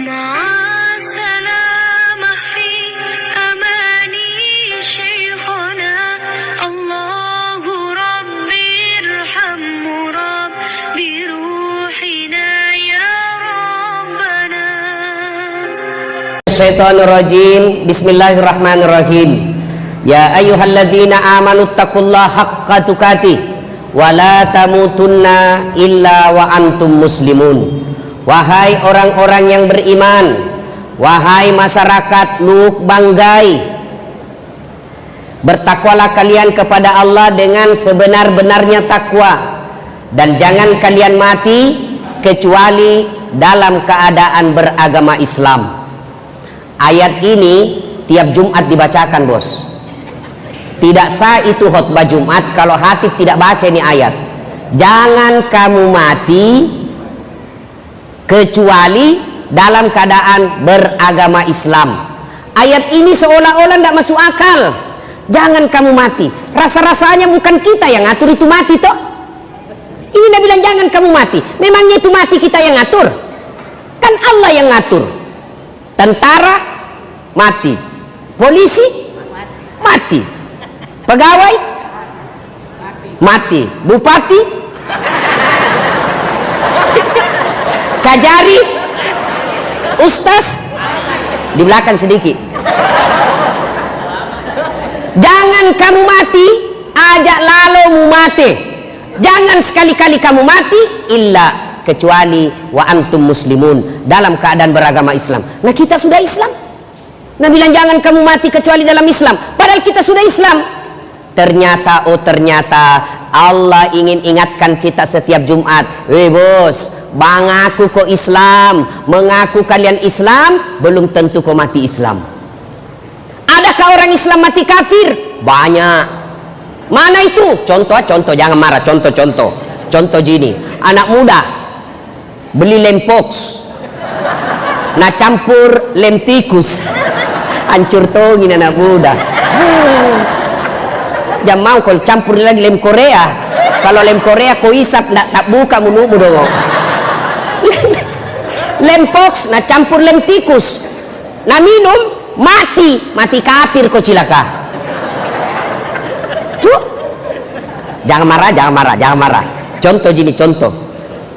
مع السلامة في أماني شيخنا الله ربي ارحمه رب بروحنا يا ربنا. Syaitanirrajim. Bismillahirrahmanirrahim. Ya ayyuhalladzina amanu taqullaha haqqa tuqatih wa la tamutunna illa wa antum muslimun. Wahai orang-orang yang beriman, wahai masyarakat Luk Banggai, bertakwalah kalian kepada Allah dengan sebenar-benarnya takwa, dan jangan kalian mati kecuali dalam keadaan beragama Islam. Ayat ini tiap Jumat dibacakan, bos. Tidak sah itu khutbah Jumat kalau hatib tidak baca ini ayat. Jangan kamu mati kecuali dalam keadaan beragama Islam. Ayat ini seolah-olah tidak masuk akal. Jangan kamu mati. Rasa-rasanya bukan kita yang ngatur itu mati toh. Ini dia bilang jangan kamu mati. Memangnya itu mati kita yang ngatur? Kan Allah yang ngatur. Tentara mati, polisi mati, pegawai mati, bupati, kajari, ustaz di belakang sedikit. Jangan kamu mati, ajak lalu mu mati. Jangan sekali-kali kamu mati illa kecuali wa antum muslimun, dalam keadaan beragama Islam. Nah, kita sudah Islam. Nah, bilang jangan kamu mati kecuali dalam Islam, padahal kita sudah Islam. Ternyata Allah ingin ingatkan kita setiap Jumat. Weh bos, mengaku kok Islam, mengaku kalian Islam, belum tentu kau mati Islam. Adakah orang Islam mati kafir? Banyak. Mana itu? Contoh, jangan marah. Contoh gini, anak muda beli lem pox, nah campur lem tikus, hancur tongin anak muda. Jangan mau kau campur lagi lem Korea. Kalau lem Korea kau isap tak buka mulutmu dong. Lem pox, nah campur lem tikus, nah minum mati kafir kau cilaka. Tuh, jangan marah. Contoh gini,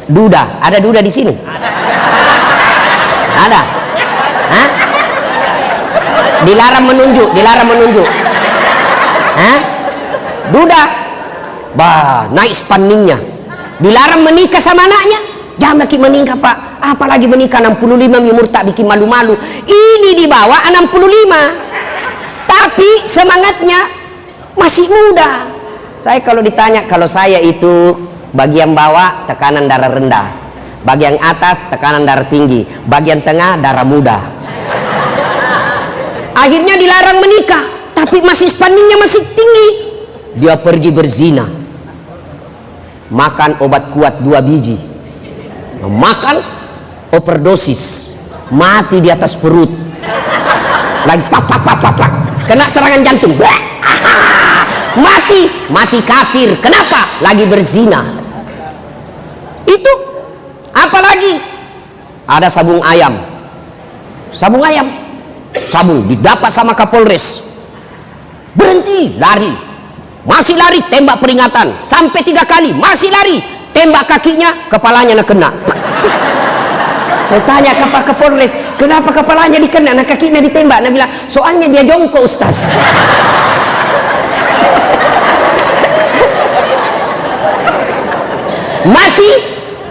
duda, ada duda di sini? Ada? Hah? Dilarang menunjuk. Hah? Duda, bah, naik spanningnya. Dilarang menikah sama anaknya. Jangan lagi menikah pak, apalagi menikah 65 umur tak bikin malu-malu. Ini di bawah 65, tapi semangatnya masih muda. Saya kalau ditanya, kalau saya itu bagian bawah tekanan darah rendah, bagian atas tekanan darah tinggi, bagian tengah darah muda. Akhirnya dilarang menikah, tapi masih spanningnya masih tinggi. Dia pergi berzina, makan obat kuat 2 biji, makan overdosis, mati di atas perut, lagi pak, kena serangan jantung, mati kafir. Kenapa? Lagi berzina. Itu apalagi ada sabung ayam didapat sama Kapolres, berhenti lari, masih lari, tembak peringatan sampai 3 kali, masih lari, tembak kakinya, kepalanya nak kena. Saya tanya ke Pak Kapolres, kenapa kepalanya dikena, nah kakinya ditembak? Nah bilang soalnya dia jongkok ustaz.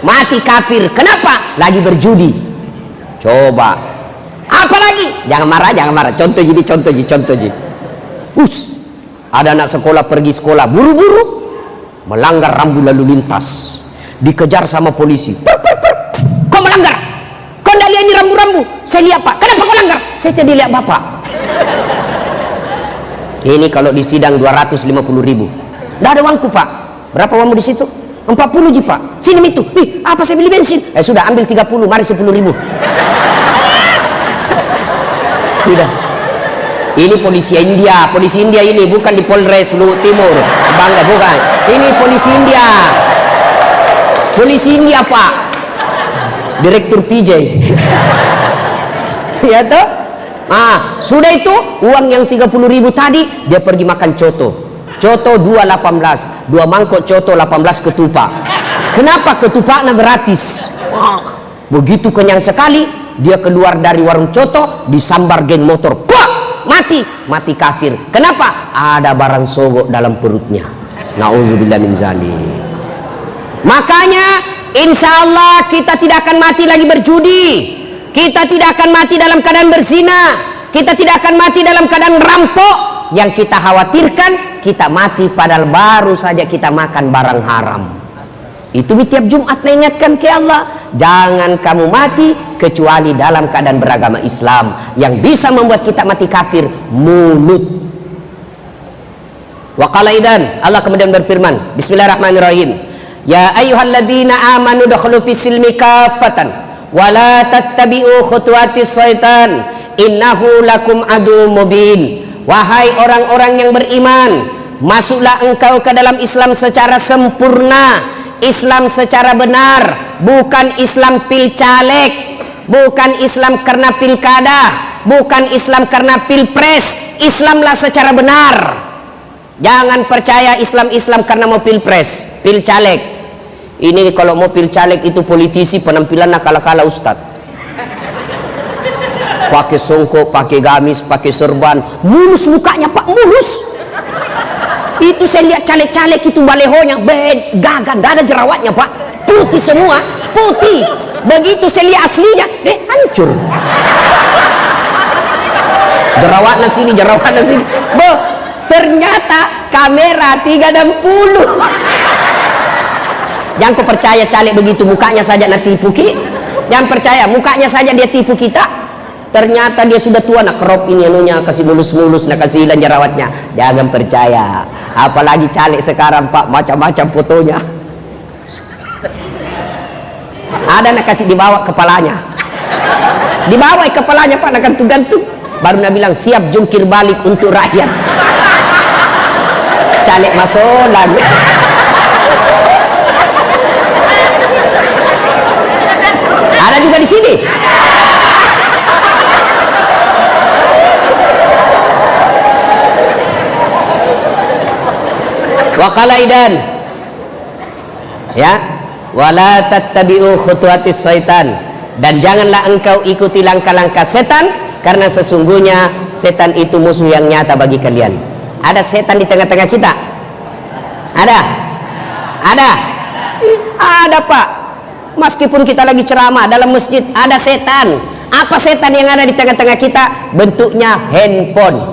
mati kafir. Kenapa? Lagi berjudi. Coba apalagi? Jangan marah. Contoh jadi. Ada anak sekolah pergi sekolah buru-buru, melanggar rambu lalu lintas, dikejar sama polisi. Kau melanggar, kau tidak lihat ini rambu-rambu? Saya lihat pak. Kenapa kau langgar? Saya tidak lihat bapak. Ini kalau di sidang 250.000. Tidak ada uangku pak. Berapa uangmu di situ? 40 ji pak. Sini itu. Apa saya beli bensin? Sudah ambil 30, mari 10.000. Sudah. Ini polisi India ini, bukan di Polres Lu Timur Bangga, bukan. Ini polisi India pak, Direktur PJ. Ya toh? Nah, sudah itu uang yang 30.000 tadi dia pergi makan coto. Coto 2,18, 2 mangkok coto 18 ketupat. Kenapa ketupatnya gratis? Begitu kenyang sekali, dia keluar dari warung coto, disambar geng motor. Pak, mati kafir. Kenapa? Ada barang sogok dalam perutnya. Nauzubillah min zalik. Makanya insya Allah kita tidak akan mati lagi berjudi. Kita tidak akan mati dalam keadaan berzina. Kita tidak akan mati dalam keadaan rampok. Yang kita khawatirkan kita mati padahal baru saja kita makan barang haram. Itu tiap Jumat mengingatkan ke Allah, jangan kamu mati kecuali dalam keadaan beragama Islam. Yang bisa membuat kita mati kafir, mulut. Wa qala idan, Allah kemudian berfirman, Bismillahirrahmanirrahim, ya ayyuhalladzina amanu dakhulu fis-silmi kaffatan wa la tattabi'u khutuwatis syaitan innahu lakum adu mubin. Wahai orang-orang yang beriman, masuklah engkau ke dalam Islam secara sempurna, Islam secara benar, bukan Islam pil caleg, bukan Islam karena pilkada, bukan Islam karena pilpres. Islamlah secara benar. Jangan percaya Islam karena mau pilpres, pil caleg. Ini kalau mau pil caleg itu politisi penampilannya kala-kala ustad. Pakai songkok, pakai gamis, pakai serban, mulus mukanya Pak, mulus. Itu saya lihat caleg-caleg itu balehonya gagan, tidak ada jerawatnya Pak, putih semua, putih. Begitu saya lihat aslinya, hancur. Jerawatnya sini, jerawatnya sini. Ternyata kamera 360. Jangan kau percaya caleg begitu mukanya saja nak tipu ki. Jangan percaya mukanya saja dia tipu kita. Ternyata dia sudah tua, nak crop ini anunya, kasih mulus-mulus, nak kasih hilang jerawatnya. Jangan percaya. Apalagi caleg sekarang Pak, macam-macam fotonya. Ada nak kasih dibawa kepalanya. Dibawa kepalanya Pak, nak gantung-gantung. Baru nak bilang siap jungkir balik untuk rakyat. Caleg masuk lagi. Ada juga di sini. Wa qala idan, ya, wala tattabi'u khutuwatis syaitan, dan janganlah engkau ikuti langkah-langkah setan, karena sesungguhnya setan itu musuh yang nyata bagi kalian. Ada setan di tengah-tengah kita? Ada Pak. Meskipun kita lagi ceramah dalam masjid, ada setan. Apa setan yang ada di tengah-tengah kita? Bentuknya handphone.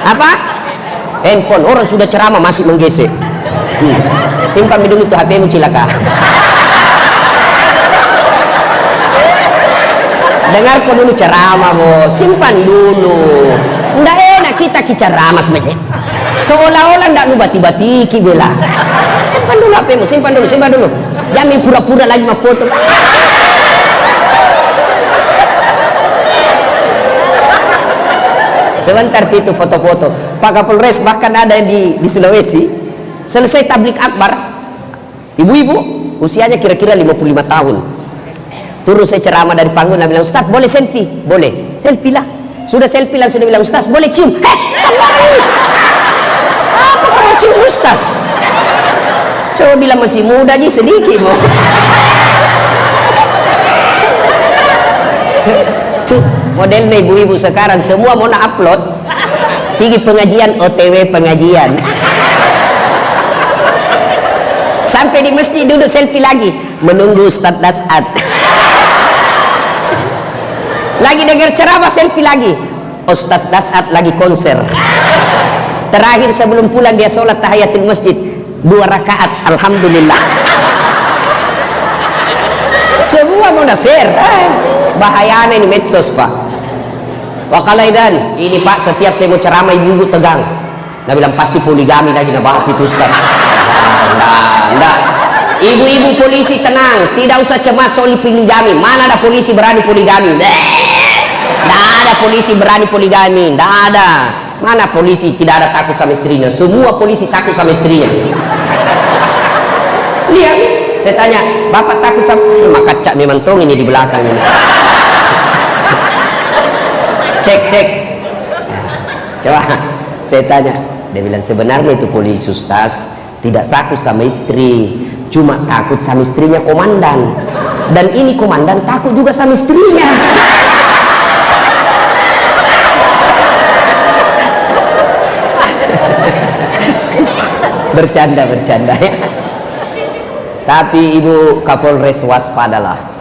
Apa? Handphone. Orang sudah ceramah masih menggesek. Simpan dulu tuh HP-mu cilaka. Dengar kau dulu ceramah bos, simpan dulu. Nggak enak kita ceramah seolah-olah nggak lu bati-bati bela. Simpan dulu HP-mu, simpan dulu. Jangan pura-pura lagi mau foto. Sebentar itu foto-foto. Pak Kapolres bahkan ada di Sulawesi, selesai tablik akbar, ibu-ibu usianya kira-kira 55 tahun. Turun saya ceramah dari panggung, dia bilang, Ustaz boleh selfie? Boleh, selfie lah. Sudah selfie langsung dia bilang, Ustaz boleh cium? Apa kau cium Ustaz? Coba bilang masih muda aja sedikit mau. Tuh modelnya ibu-ibu sekarang semua mau nak upload, pergi pengajian, OTW pengajian. Sampai di masjid duduk selfie lagi, menunggu Ustaz Dasat. Lagi dengar ceramah selfie lagi, Ustaz Dasat lagi konser. Terakhir sebelum pulang dia sholat tahiyatul masjid 2 rakaat, alhamdulillah. Semua mau share. Bahayanya ini medsos Pak. Wakalaidan, ini Pak setiap saya mau ceramah ibu-ibu tegang. Nah bilang pasti poligami lagi nak bahas itu Ustaz. Enggak. Ibu-ibu polisi tenang, tidak usah cemas soal poligami. Mana ada polisi berani poligami? Tidak ada polisi berani poligami, tidak ada. Mana polisi tidak ada takut sama istrinya? Semua polisi takut sama istrinya. Lihat, saya tanya, Bapak takut sama? Maka cak memang tong ini di belakang ini. cek. Coba saya tanya, dia bilang sebenarnya itu polisi Ustaz tidak takut sama istri, cuma takut sama istrinya komandan, dan ini komandan takut juga sama istrinya. Bercanda ya. Tapi Ibu Kapolres waspadalah.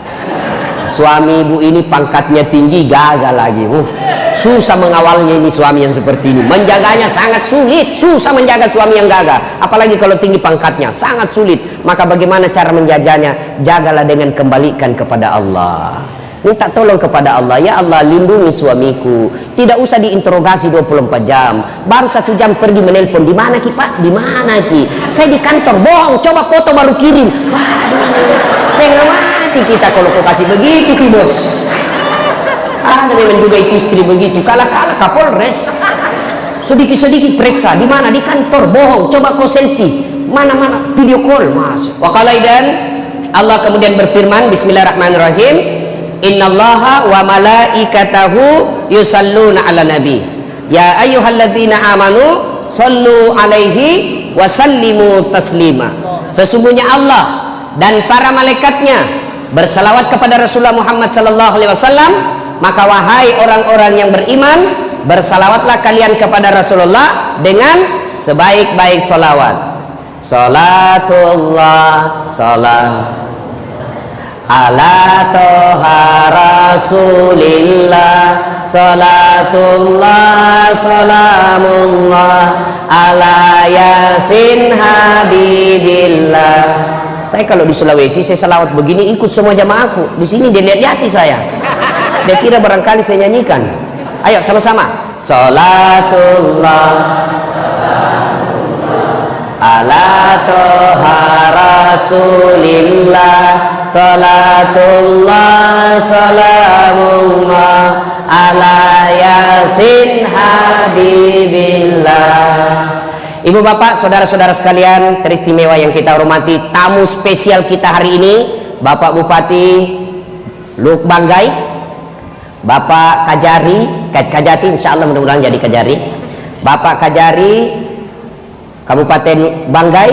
Suami ibu ini pangkatnya tinggi, gagal lagi. Susah mengawalnya ini suami yang seperti ini. Menjaganya sangat sulit. Susah menjaga suami yang gagah. Apalagi kalau tinggi pangkatnya, sangat sulit. Maka bagaimana cara menjaganya? Jagalah dengan kembalikan kepada Allah. Minta tolong kepada Allah, ya Allah lindungi suamiku. Tidak usah diinterogasi 24 jam. Baru 1 jam pergi menelpon, di mana Ki Pak? Di mana Ki? Saya di kantor. Bohong, coba foto baru kirim. Waduh, setengah mati kita kalau kau kasih begitu Ki Bos. Ada memang juga itu istri begitu. Kalah-kalah Kapolres. Sedikit-sedikit periksa, di mana? Di kantor. Bohong, coba kau selfie. Mana-mana video call, Mas. Waqalaidan Allah kemudian berfirman, Bismillahirrahmanirrahim. Innallaha wa malaikatahu yusalluna ala nabi ya ayyuhalladzina amanu sallu alaihi wa sallimu taslima. Sesungguhnya Allah dan para malaikatnya bersalawat kepada Rasulullah Muhammad sallallahu alaihi wasallam, maka wahai orang-orang yang beriman, bersalawatlah kalian kepada Rasulullah dengan sebaik-baik salawat. Salatullah salam ala toha rasulillah, salatullah salamullah ala yasin habibillah. Saya kalau di Sulawesi saya salawat begini, ikut semua jamaahku. Di sini dia lihat-lihati saya, dia kira barangkali saya nyanyikan. Ayo sama-sama, salatullah ala toha rasulillah, salatullah salamullah ala yasin habibillah. Ibu bapak saudara-saudara sekalian teristimewa yang kita hormati, tamu spesial kita hari ini Bapak Bupati Luk Banggai, Bapak Kajati, insya Allah mudah-mudahan jadi Kajari, Bapak Kajari Kabupaten Banggai,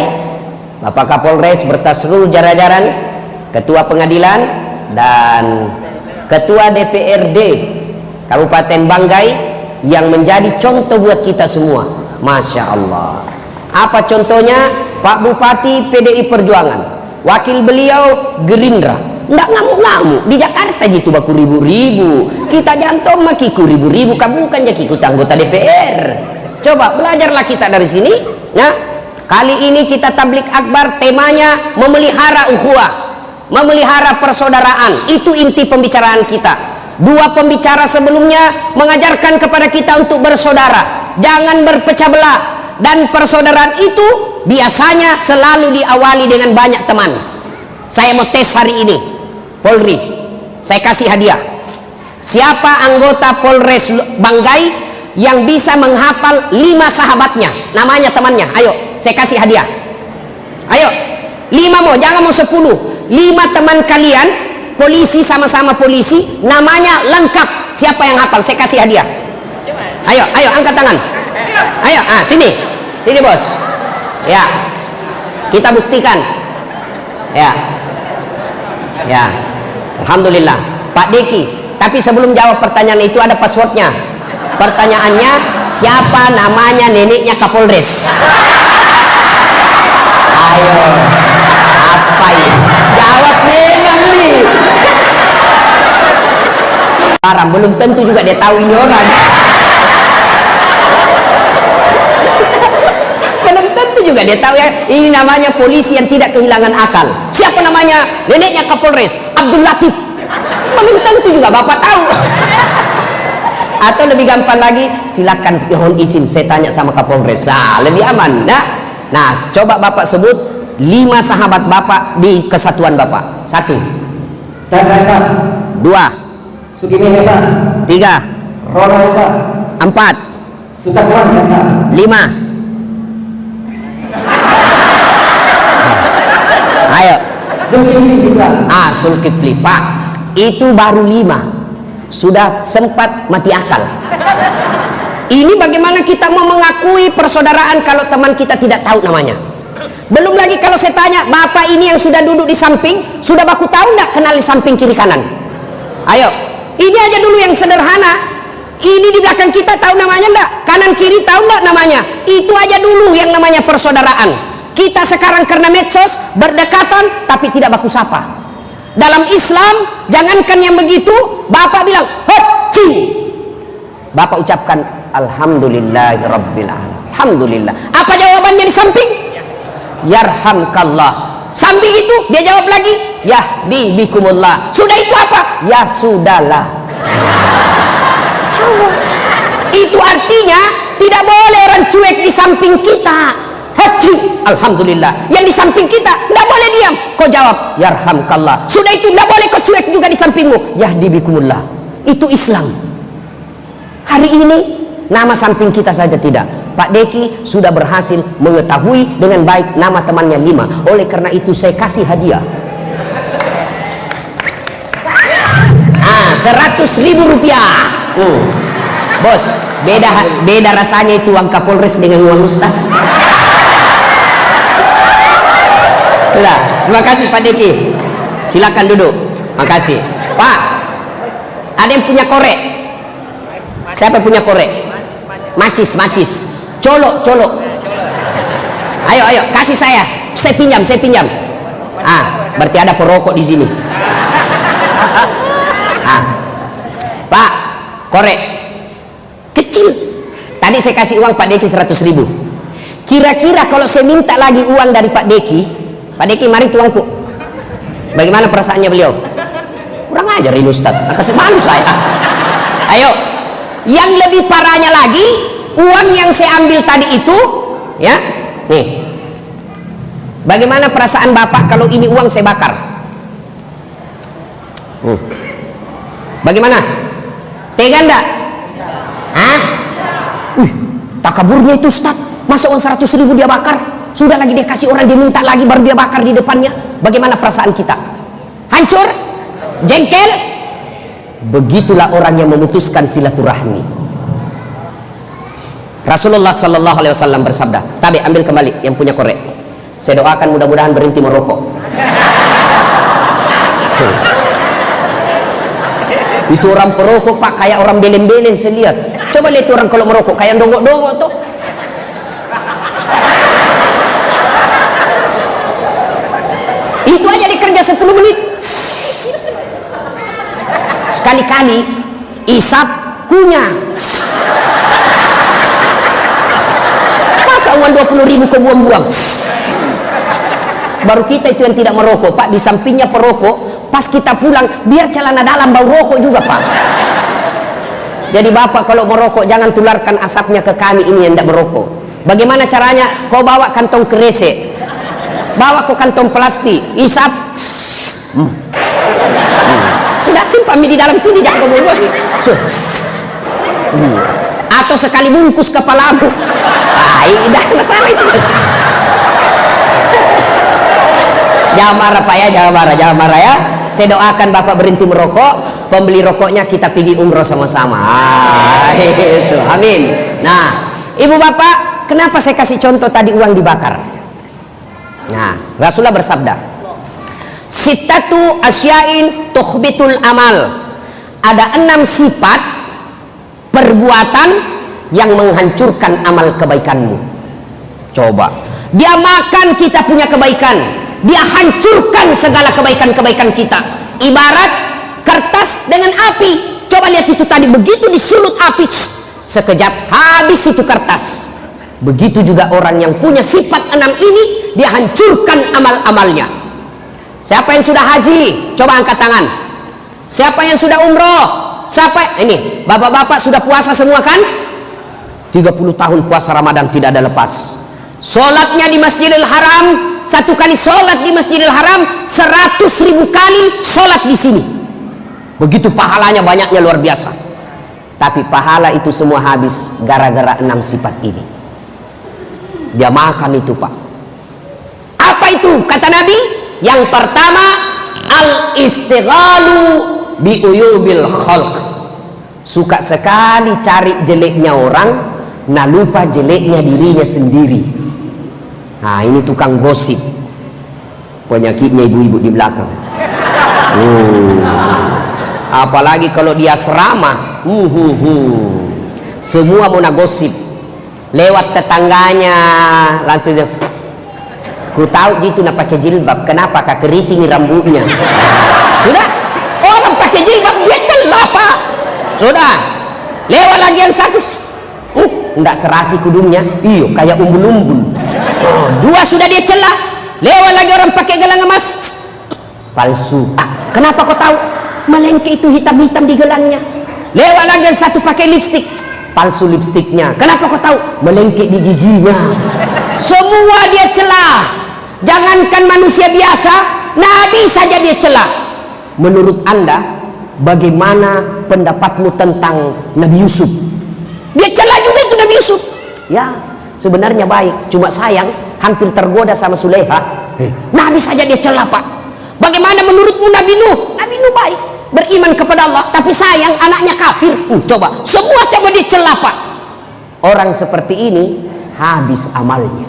Bapak Kapolres bertas seluruh jajaran, Ketua Pengadilan dan Ketua DPRD Kabupaten Banggai yang menjadi contoh buat kita semua. Masya Allah. Apa contohnya? Pak Bupati PDI Perjuangan, wakil beliau Gerindra, nggak ngamuk-ngamuk. Di Jakarta gitu baku ribu-ribu, kita jantung makiku ribu-ribu, kamu bukan jadi ikut anggota DPR. Coba belajarlah kita dari sini. Nah, kali ini kita tablik akbar, temanya memelihara ukhuwah, memelihara persaudaraan. Itu inti pembicaraan kita. Dua pembicara sebelumnya mengajarkan kepada kita untuk bersaudara, jangan berpecah belah. Dan persaudaraan itu biasanya selalu diawali dengan banyak teman. Saya mau tes hari ini, Polri, saya kasih hadiah. Siapa anggota Polres Banggai yang bisa menghafal 5 sahabatnya, namanya temannya? Ayo, saya kasih hadiah. Ayo, 5 mau, jangan mau 10. 5 teman kalian, polisi, sama-sama polisi, namanya lengkap. Siapa yang hafal? Saya kasih hadiah. Ayo, angkat tangan. Ayo, sini bos. Ya, kita buktikan. Ya, alhamdulillah. Pak Deki, tapi sebelum jawab pertanyaan itu ada passwordnya. Pertanyaannya, siapa namanya neneknya Kapolres? Ayo, apa ini? Jawab memang nih. Parah, belum tentu juga dia tahu ini orang. Belum tentu juga dia tahu ya, ini namanya polisi yang tidak kehilangan akal. Siapa namanya neneknya Kapolres? Abdul Latif. Belum tentu juga Bapak tahu. Atau lebih gampang lagi, silakan mohon izin saya tanya sama Kapolres. Lebih aman. Nah, coba Bapak sebut 5 sahabat Bapak di kesatuan Bapak. 1 Chandra Esa, 2 Sugimi Esa, 3 Ronald Esa, 4 Sutakwan Esa, 5. Ayo. Zulkifli Esa. Zulkifli. Pak, itu baru 5. sudah sempat mati akal. Ini bagaimana kita mau mengakui persaudaraan kalau teman kita tidak tahu namanya? Belum lagi kalau saya tanya, bapak ini yang sudah duduk di samping, sudah baku tahu enggak kenal di samping kiri kanan? Ayo, ini aja dulu yang sederhana. Ini di belakang kita tahu namanya enggak? Kanan kiri tahu enggak namanya? Itu aja dulu yang namanya persaudaraan. Kita sekarang karena medsos berdekatan tapi tidak baku sapa. Dalam Islam, jangankan yang begitu, bapak bilang, "Hoci." Bapak ucapkan, "Alhamdulillahirabbil alamin." Alhamdulillah. Apa jawabannya di samping? Yarhamkallah. Samping itu dia jawab lagi, "Yahdi bikumullah." Sudah itu apa? Ya sudahlah. Itu artinya tidak boleh orang cuek di samping kita. Hati, alhamdulillah. Yang di samping kita tidak boleh diam. Kau jawab, "Yarhamkallah." Sudah itu tidak boleh kau cuek juga di sampingmu. Yahdi bikumullah. Itu Islam. Hari ini nama samping kita saja tidak. Pak Deki sudah berhasil mengetahui dengan baik nama temannya 5. Oleh karena itu saya kasih hadiah. 100.000 rupiah. Bos, beda rasanya itu uang Kapolres dengan uang Ustaz. Sudah, terima kasih Pak Deki. Silakan duduk. Makasih. Pak, ada yang punya korek? Siapa punya korek? Macis. Colok. Ayo, kasih saya. Saya pinjam. Berarti ada perokok di sini. Pak, korek kecil. Tadi saya kasih uang Pak Deki 100.000. Kira-kira kalau saya minta lagi uang dari Pak Deki, mari tuangku. Bagaimana perasaannya beliau? Kurang ajar ini Ustaz. Kasih malu saya. Ayo. Yang lebih parahnya lagi, uang yang saya ambil tadi itu, ya, nih. Bagaimana perasaan Bapak kalau ini uang saya bakar? Bagaimana? Tega enggak? Takaburnya itu Ustaz. Masa uang 100.000 dia bakar? Sudah lagi dia kasih orang, dia minta lagi baru dia bakar di depannya. Bagaimana perasaan kita? Hancur? Jengkel? Begitulah orang yang memutuskan silaturahmi. Rasulullah Sallallahu Alaihi Wasallam bersabda, "Tabi, ambil kembali yang punya korek. Saya doakan mudah-mudahan berhenti merokok." Itu orang perokok Pak, kayak orang belen-belen saya lihat. Coba lihat orang kalau merokok kayak dongok-dongok tuh. Itu aja dikerja 10 menit. Sekali-kali isap kunyah. Masa uang 20.000 kau buang-buang? Baru kita itu yang tidak merokok Pak, di sampingnya perokok. Pas kita pulang biar celana dalam bau rokok juga Pak. Jadi Bapak kalau merokok jangan tularkan asapnya ke kami ini yang tidak merokok. Bagaimana caranya? Kau bawa kantong kresek, bawa ke kantong plastik, isap. Sudah simpan di dalam sini, jangan bawa. Atau sekali bungkus kepalamu. Tidak masalah itu. Jangan marah Pak ya, jangan marah ya. Saya doakan Bapak berhenti merokok. Pembeli rokoknya kita pergi umroh sama-sama. Itu, amin. Nah, Ibu Bapak, kenapa saya kasih contoh tadi uang dibakar? Nah, Rasulullah bersabda, "Sittatu asyain tuhbitul amal." Ada 6 sifat perbuatan yang menghancurkan amal kebaikanmu. Coba, dia makan kita punya kebaikan, dia hancurkan segala kebaikan-kebaikan kita. Ibarat kertas dengan api. Coba lihat itu tadi, begitu disulut api, sekejap habis itu kertas. Begitu juga orang yang punya sifat 6 ini, dia hancurkan amal-amalnya. Siapa yang sudah haji? Coba angkat tangan. Siapa yang sudah umroh? Siapa? Ini, bapak-bapak sudah puasa semua kan? 30 tahun puasa Ramadan tidak ada lepas. Sholatnya di Masjidil Haram, 1 kali sholat di Masjidil Haram, 100.000 kali sholat di sini. Begitu pahalanya, banyaknya luar biasa. Tapi pahala itu semua habis gara-gara 6 sifat ini. Dia makan itu Pak. Apa itu? Kata Nabi, yang pertama, al-istighalu bi uyubil khalq. suka sekali cari jeleknya orang, nah lupa jeleknya dirinya sendiri. Nah ini tukang gosip, penyakitnya ibu-ibu di belakang. Apalagi kalau dia asrama, semua mau gosip. Lewat tetangganya langsung dia, ku tahu gitu nak pakai jilbab, kenapa kak keriting rambutnya? Sudah, orang pakai jilbab dia celah pak. Sudah, lewat lagi yang satu, enggak serasi kudungnya, iyo kayak umbul-umbul. Dua sudah dia celah, lewat lagi orang pakai gelang emas, palsu. Kenapa kau tahu? Melengke itu hitam-hitam di gelangnya. Lewat lagi yang satu pakai lipstik, palsu lipstiknya. Kenapa kau tahu? Melengke di giginya. Semua dia celah. Jangankan manusia biasa, nabi saja dia celah. Menurut anda, bagaimana pendapatmu tentang Nabi Yusuf? Dia celah juga itu Nabi Yusuf. Ya, sebenarnya baik, cuma sayang hampir tergoda sama Sulaiha. Nabi saja dia celah pak. Bagaimana menurutmu Nabi Nuh? Nabi Nuh baik, beriman kepada Allah, tapi sayang anaknya kafir. Coba, semua sama dia celah pak. Orang seperti ini habis amalnya.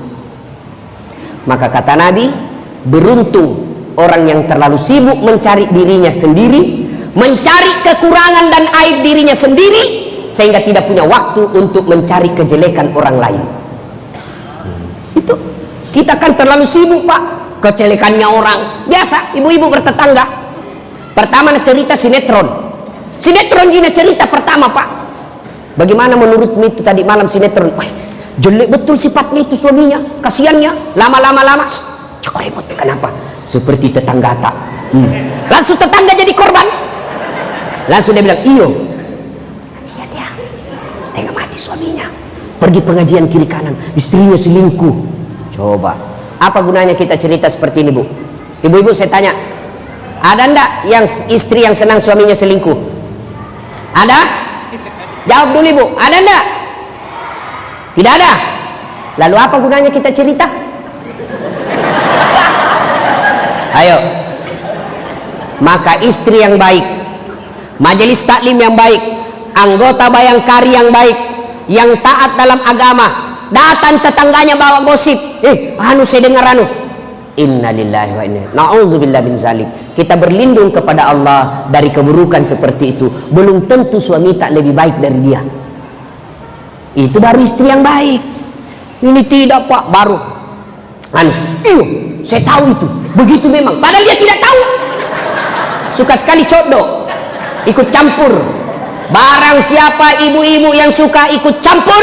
Maka kata Nabi, beruntung orang yang terlalu sibuk mencari dirinya sendiri, mencari kekurangan dan aib dirinya sendiri, sehingga tidak punya waktu untuk mencari kejelekan orang lain. Itu kita kan terlalu sibuk pak, kejelekannya orang. Biasa ibu-ibu bertetangga, pertama cerita sinetron gini cerita pertama pak. Bagaimana menurutmu itu tadi malam sinetron? Jelek betul sifatnya itu suaminya, kasihannya. Lama-lama cakap ribut. Kenapa? Seperti tetangga tak. Langsung tetangga jadi korban. Langsung dia bilang, iyo, kasihan dia, setengah mati suaminya, pergi pengajian kiri kanan, istrinya selingkuh. Coba, apa gunanya kita cerita seperti ini bu? Ibu-ibu saya tanya, ada ndak yang istri yang senang suaminya selingkuh? Ada? Jawab dulu ibu, ada ndak? Tidak ada. Lalu apa gunanya kita cerita? Ayo. Maka istri yang baik, majelis taklim yang baik, anggota bayangkari yang baik, yang taat dalam agama, datang tetangganya bawa gosip, saya dengar innalillahi wa inna na'udzubillah bin zalik. Kita berlindung kepada Allah dari keburukan seperti itu. Belum tentu suami tak lebih baik dari dia. Itu baru istri yang baik. Ini tidak pak, baru iyo saya tahu itu begitu memang, padahal dia tidak tahu. Suka sekali codok, ikut campur. Barang siapa ibu-ibu yang suka ikut campur,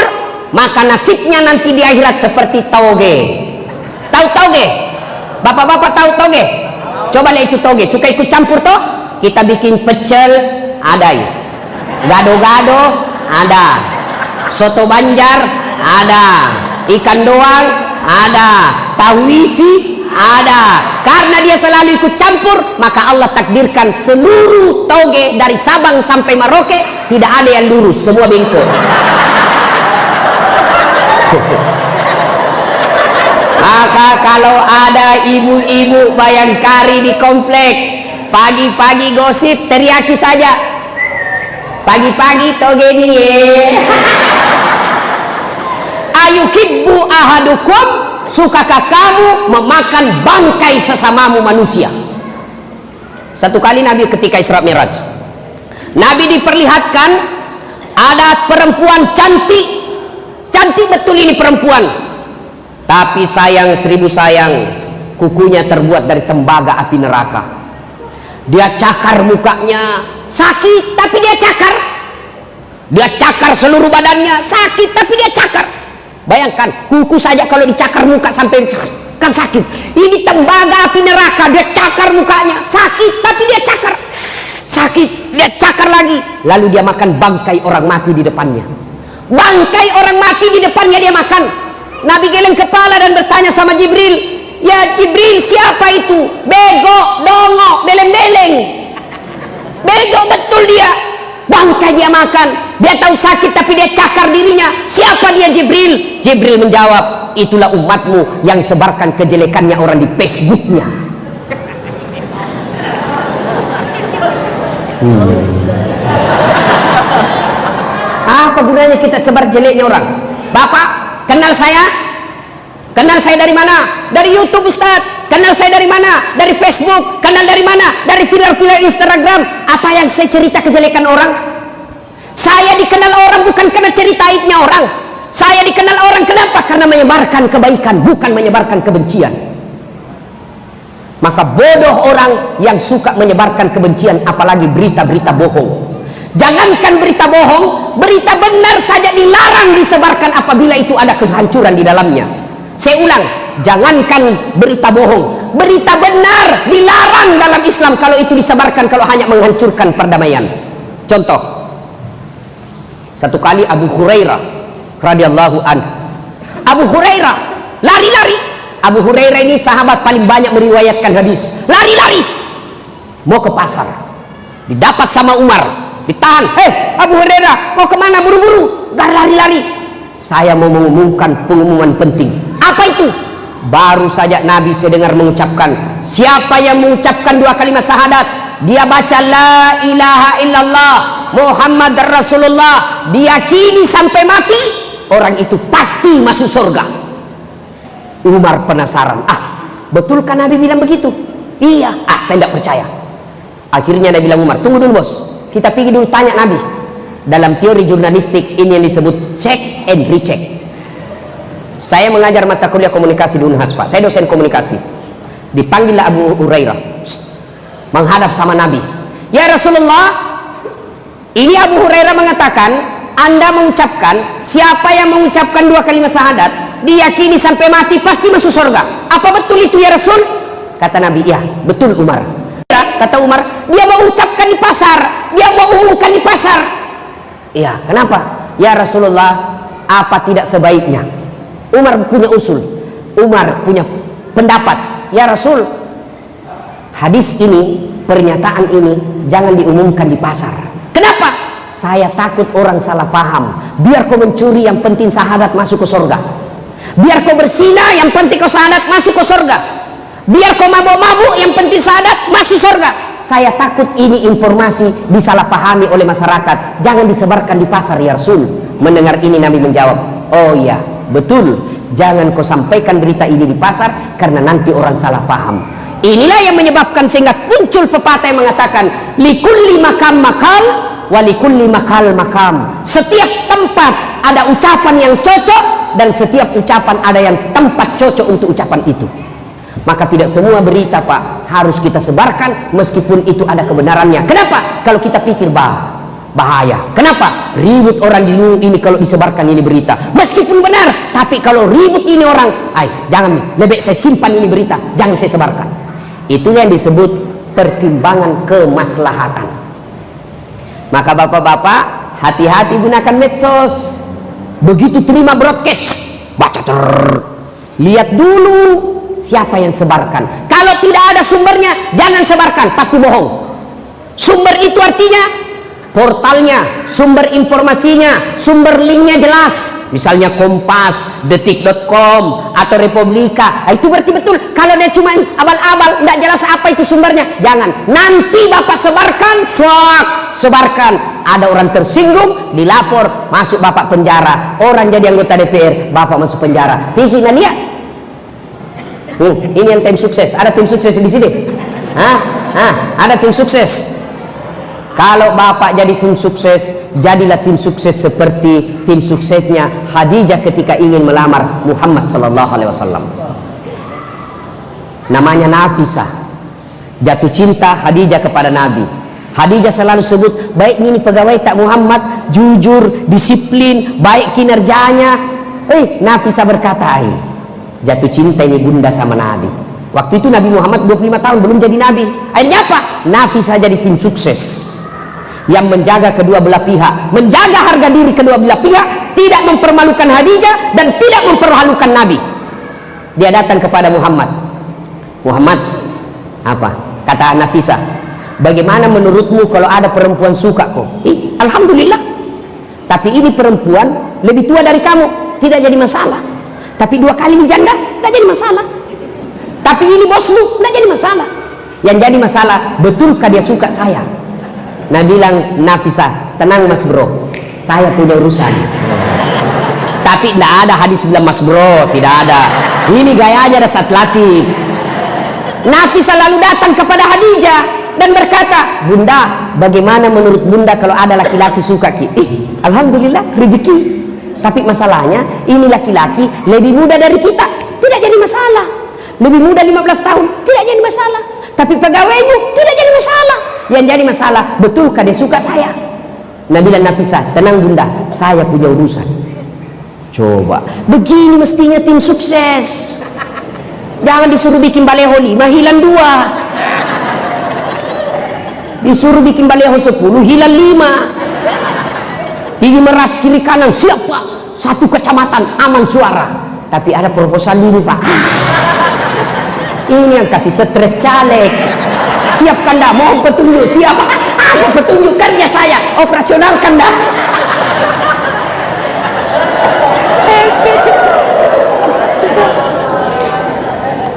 maka nasibnya nanti di akhirat seperti toge. Tahu toge? Bapak-bapak tahu toge? Coba lihat itu toge. Suka ikut campur toh? Kita bikin pecel ada ya, gado-gado ada, soto Banjar ada, ikan doang ada, tahu isi ada. Karena dia selalu ikut campur, maka Allah takdirkan seluruh toge dari Sabang sampai Merauke tidak ada yang lurus, semua bengkok. Maka kalau ada ibu-ibu bayangkari di komplek, pagi-pagi gosip, teriaki saja, pagi-pagi toge ini ayukibbu ahadukum, sukakah kamu memakan bangkai sesamamu manusia? Satu kali Nabi ketika Isra Mi'raj, Nabi diperlihatkan ada perempuan cantik, cantik betul ini perempuan, tapi sayang seribu sayang, kukunya terbuat dari tembaga api neraka. Dia cakar mukanya, sakit tapi dia cakar. Dia cakar seluruh badannya, sakit tapi dia cakar. Bayangkan, kuku saja kalau dicakar muka sampai kan sakit. Ini tembaga api neraka, dia cakar mukanya, sakit tapi dia cakar. Sakit, dia cakar lagi. Lalu dia makan bangkai orang mati di depannya. Bangkai orang mati di depannya dia makan. Nabi geleng kepala dan bertanya sama Jibril, ya Jibril, siapa itu? Bego, dongo, beleng-beleng. Bego betul dia. Bangkai dia makan, dia tahu sakit tapi dia cakar dirinya. Siapa dia Jibril? Jibril menjawab, itulah umatmu yang sebarkan kejelekannya orang di Facebooknya. Apa gunanya kita sebar jeleknya orang? Bapak kenal saya? Kenal saya dari mana? Dari YouTube Ustaz. Kenal saya dari mana? Dari Facebook. Kenal dari mana? Dari viral-viral Instagram. Apa yang saya cerita kejelekan orang? Saya dikenal orang bukan karena cerita aibnya orang. Saya dikenal orang kenapa? Karena menyebarkan kebaikan, bukan menyebarkan kebencian. Maka bodoh orang yang suka menyebarkan kebencian, apalagi berita-berita bohong. Jangankan berita bohong, berita benar saja dilarang disebarkan apabila itu ada kehancuran di dalamnya. Saya ulang, jangankan berita bohong, berita benar dilarang dalam Islam kalau itu disebarkan, kalau hanya menghancurkan perdamaian. Contoh, satu kali Abu Hurairah radhiyallahu anhu, Abu Hurairah lari-lari. Abu Hurairah ini sahabat paling banyak meriwayatkan hadis. Lari-lari mau ke pasar, didapat sama Umar, ditahan. Hei Abu Hurairah, mau kemana buru-buru? Gak lari-lari, saya mau mengumumkan pengumuman penting. Apa itu? Baru saja Nabi saya dengar mengucapkan, siapa yang mengucapkan 2 kalimat syahadat, dia baca la ilaha illallah Muhammad Rasulullah, diyakini sampai mati, orang itu pasti masuk surga. Umar penasaran, betulkah Nabi bilang begitu? Iya. Saya tidak percaya. Akhirnya Nabi bilang, Umar, tunggu dulu bos, kita pergi dulu tanya Nabi. Dalam teori jurnalistik ini yang disebut check and recheck. Saya mengajar mata kuliah komunikasi di Unhas, Pak. Saya dosen komunikasi. Dipanggillah Abu Hurairah menghadap sama Nabi. Ya Rasulullah, ini Abu Hurairah mengatakan, Anda mengucapkan, siapa yang mengucapkan 2 kalimat syahadat diyakini sampai mati pasti masuk surga. Apa betul itu ya Rasul? Kata Nabi, ya betul Umar. Kata Umar, dia mau ucapkan di pasar, dia mau umumkan di pasar. Iya, kenapa? Ya Rasulullah, apa tidak sebaiknya? Umar punya usul, Umar punya pendapat. Ya Rasul, hadis ini, pernyataan ini jangan diumumkan di pasar. Kenapa? Saya takut orang salah paham. Biar kau mencuri, yang penting syahadat masuk ke surga. Biar kau berzina, yang penting kau syahadat masuk ke surga. Biar kau mabuk-mabuk, yang penting syahadat masuk surga. Saya takut ini informasi disalahpahami oleh masyarakat. Jangan disebarkan di pasar ya Rasul. Mendengar ini Nabi menjawab, oh iya betul, jangan kau sampaikan berita ini di pasar karena nanti orang salah paham. Inilah yang menyebabkan sehingga muncul pepatah yang mengatakan, likulli makam makal walikulli makal makam. Setiap tempat ada ucapan yang cocok, dan setiap ucapan ada yang tempat cocok untuk ucapan itu. Maka tidak semua berita Pak harus kita sebarkan meskipun itu ada kebenarannya. Kenapa? Kalau kita pikir bahaya. Kenapa? Ribut orang di dulu ini kalau disebarkan ini berita meskipun benar, tapi kalau ribut ini orang, jangan, lebih saya simpan ini berita, jangan saya sebarkan. Itu yang disebut pertimbangan kemaslahatan. Maka bapak-bapak, hati-hati gunakan medsos. Begitu terima broadcast, baca lihat dulu siapa yang sebarkan. Kalau tidak ada sumbernya, jangan sebarkan, pasti bohong. Sumber itu artinya portalnya, sumber informasinya, sumber linknya jelas. Misalnya Kompas, Detik.com atau Republika, itu berarti betul. Kalau dia cuma abal-abal, tidak jelas apa itu sumbernya, jangan. Nanti bapak sebarkan, ada orang tersinggung, dilapor, masuk bapak penjara. Orang jadi anggota DPR, bapak masuk penjara. Pikiran dia. Ini yang tim sukses. Ada tim sukses di sini. Ada tim sukses. Kalau bapak jadi tim sukses, jadilah tim sukses seperti tim suksesnya Khadijah ketika ingin melamar Muhammad SAW. Namanya Nafisah. Jatuh cinta Khadijah kepada Nabi. Khadijah selalu sebut, baik ini pegawai tak Muhammad, jujur, disiplin, baik kinerjanya. Nafisah berkata, jatuh cinta ini bunda sama Nabi. Waktu itu Nabi Muhammad 25 tahun belum jadi Nabi. Akhirnya apa? Nafisah jadi tim sukses yang menjaga kedua belah pihak, menjaga harga diri kedua belah pihak, tidak mempermalukan Khadijah dan tidak mempermalukan Nabi. Dia datang kepada Muhammad. Muhammad, apa? Kata Nafisah, bagaimana menurutmu kalau ada perempuan suka kok? Alhamdulillah. Tapi ini perempuan lebih tua dari kamu, tidak jadi masalah. Tapi 2 kali janda, tidak jadi masalah. Tapi ini bosmu, tidak jadi masalah. Yang jadi masalah, betulkah dia suka saya? Nah bilang Nafisah, tenang mas bro, saya punya urusan. Tapi tidak ada hadis bilang mas bro, tidak ada. Ini gayanya dasar latif. Nafisa lalu datang kepada Khadijah dan berkata, bunda, bagaimana menurut bunda kalau ada laki-laki suka ki? Alhamdulillah rezeki. Tapi masalahnya ini laki-laki lebih muda dari kita, tidak jadi masalah. Lebih muda 15 tahun, tidak jadi masalah. Tapi pegawaimu tidak jadi masalah. Yang jadi masalah, betulkah dia suka saya? Nabila Nafisa, tenang bunda, saya punya urusan. Coba, begini mestinya tim sukses. Jangan disuruh bikin baleho 5, hilang 2. Disuruh bikin baleho 10, hilang 5. Pergi meras kiri kanan, siap pak. 1 kecamatan, aman suara. Tapi ada proposal dulu pak. Ini yang kasih stres caleg. Siapkan dah, mohon petunjuk. Siap, apa petunjuk kerja saya? Operasionalkan dah.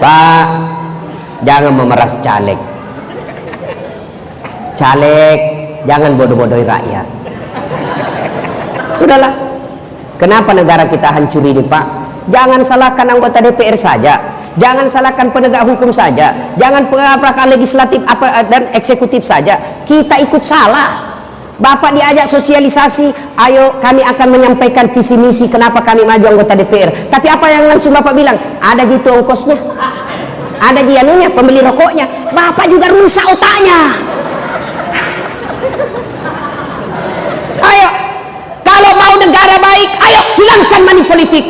Pak, jangan memeras caleg. Caleg, jangan bodoh-bodohi rakyat. Sudahlah. Kenapa negara kita hancur ini pak? Jangan salahkan anggota DPR saja. Jangan salahkan penegak hukum saja. Jangan apakah legislatif dan eksekutif saja. Kita ikut salah. Bapak diajak sosialisasi, ayo kami akan menyampaikan visi misi kenapa kami maju anggota DPR. Tapi apa yang langsung Bapak bilang? Ada gitu ongkosnya, ada jianunya, pembeli rokoknya. Bapak juga rusak otaknya. Ayo, kalau mau negara baik, ayo hilangkan money politik.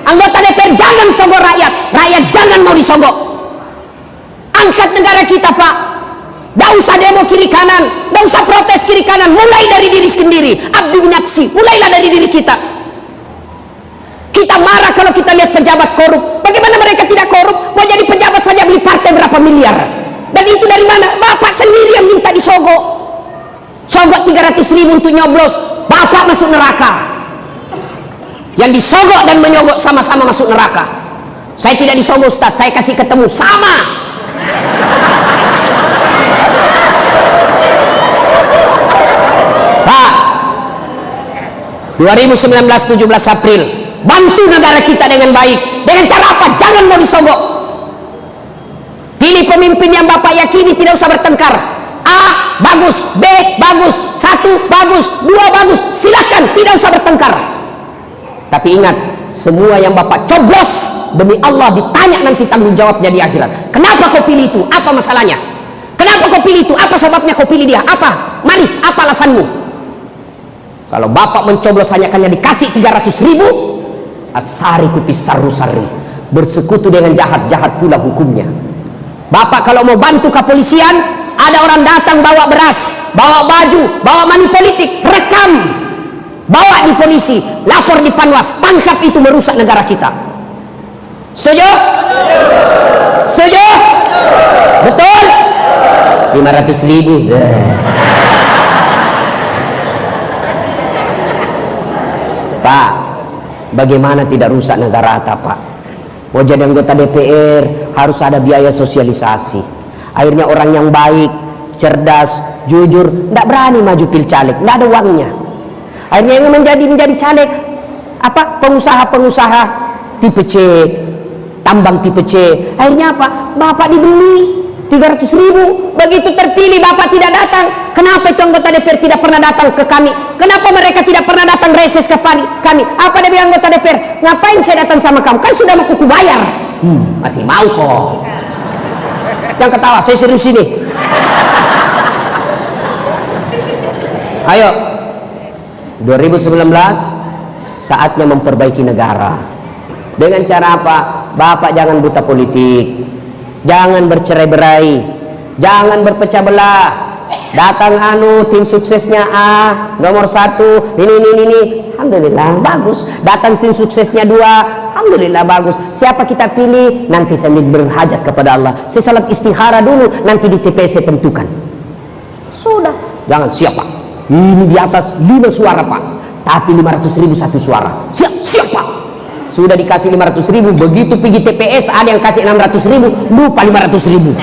Anggota DPR jangan sogok rakyat, rakyat jangan mau disogok. Angkat negara kita pak. Tidak usah demo kiri kanan, tidak usah protes kiri kanan, mulai dari diri sendiri. Abdi nafsi, mulailah dari diri kita. Kita marah kalau kita lihat pejabat korup. Bagaimana mereka tidak korup? Mau jadi pejabat saja beli partai berapa miliar. Dan itu dari mana? Bapak sendiri yang minta disogok. Sogok 300.000 untuk nyoblos, bapak masuk neraka. Yang disogok dan menyogok sama-sama masuk neraka. Saya tidak disogok Ustaz, saya kasih ketemu sama. Pak, 2019 17 April, bantu negara kita dengan baik. Dengan cara apa? Jangan mau disogok. Pilih pemimpin yang Bapak yakini, tidak usah bertengkar. A bagus, B bagus, 1 bagus, 2 bagus, silakan, tidak usah bertengkar. Tapi ingat, semua yang Bapak coblos demi Allah ditanya nanti tanggung jawabnya di akhirat. Kenapa kau pilih itu? Apa masalahnya? Kenapa kau pilih itu? Apa sebabnya kau pilih dia? Apa? Mari, apa alasanmu? Kalau Bapak mencoblos hanya dikasih 300.000, asari kupis saru-sari, bersekutu dengan jahat-jahat pula hukumnya. Bapak kalau mau bantu kepolisian, ada orang datang bawa beras, bawa baju, bawa money politik, rekam, bawa di polisi, lapor di Panwas, tangkap, itu merusak negara kita. Setuju? Setuju? Betul? 500.000. Pak, bagaimana tidak rusak negara kita Pak? Mau jadi anggota DPR harus ada biaya sosialisasi. Akhirnya orang yang baik, cerdas, jujur, tidak berani maju pilcaleg, tidak ada uangnya. Akhirnya yang menjadi caleg apa? Pengusaha-pengusaha tipe C, tambang tipe C. Akhirnya apa? Bapak dibeli 300.000. Begitu terpilih Bapak tidak datang. Kenapa itu anggota DPR tidak pernah datang ke kami? Kenapa mereka tidak pernah datang reses ke kami? Apa dia bilang anggota DPR? Ngapain saya datang sama kamu? Kan sudah mau kuku bayar. Masih mau kok. Yang ketawa, saya serius ini. Ayo, 2019 saatnya memperbaiki negara. Dengan cara apa? Bapak jangan buta politik, jangan bercerai-berai, jangan berpecah belah. Datang tim suksesnya A nomor 1 ini, alhamdulillah bagus. Datang tim suksesnya 2, alhamdulillah bagus. Siapa kita pilih nanti sambil berhajat kepada Allah. Saya salat istikharah dulu, nanti di TPS saya tentukan. Sudah, jangan siapa ini di atas 5 suara Pak, tapi 500.000 1 suara. Siapa? Sudah dikasih 500.000, begitu pergi TPS ada yang kasih 600.000, lupa 500.000.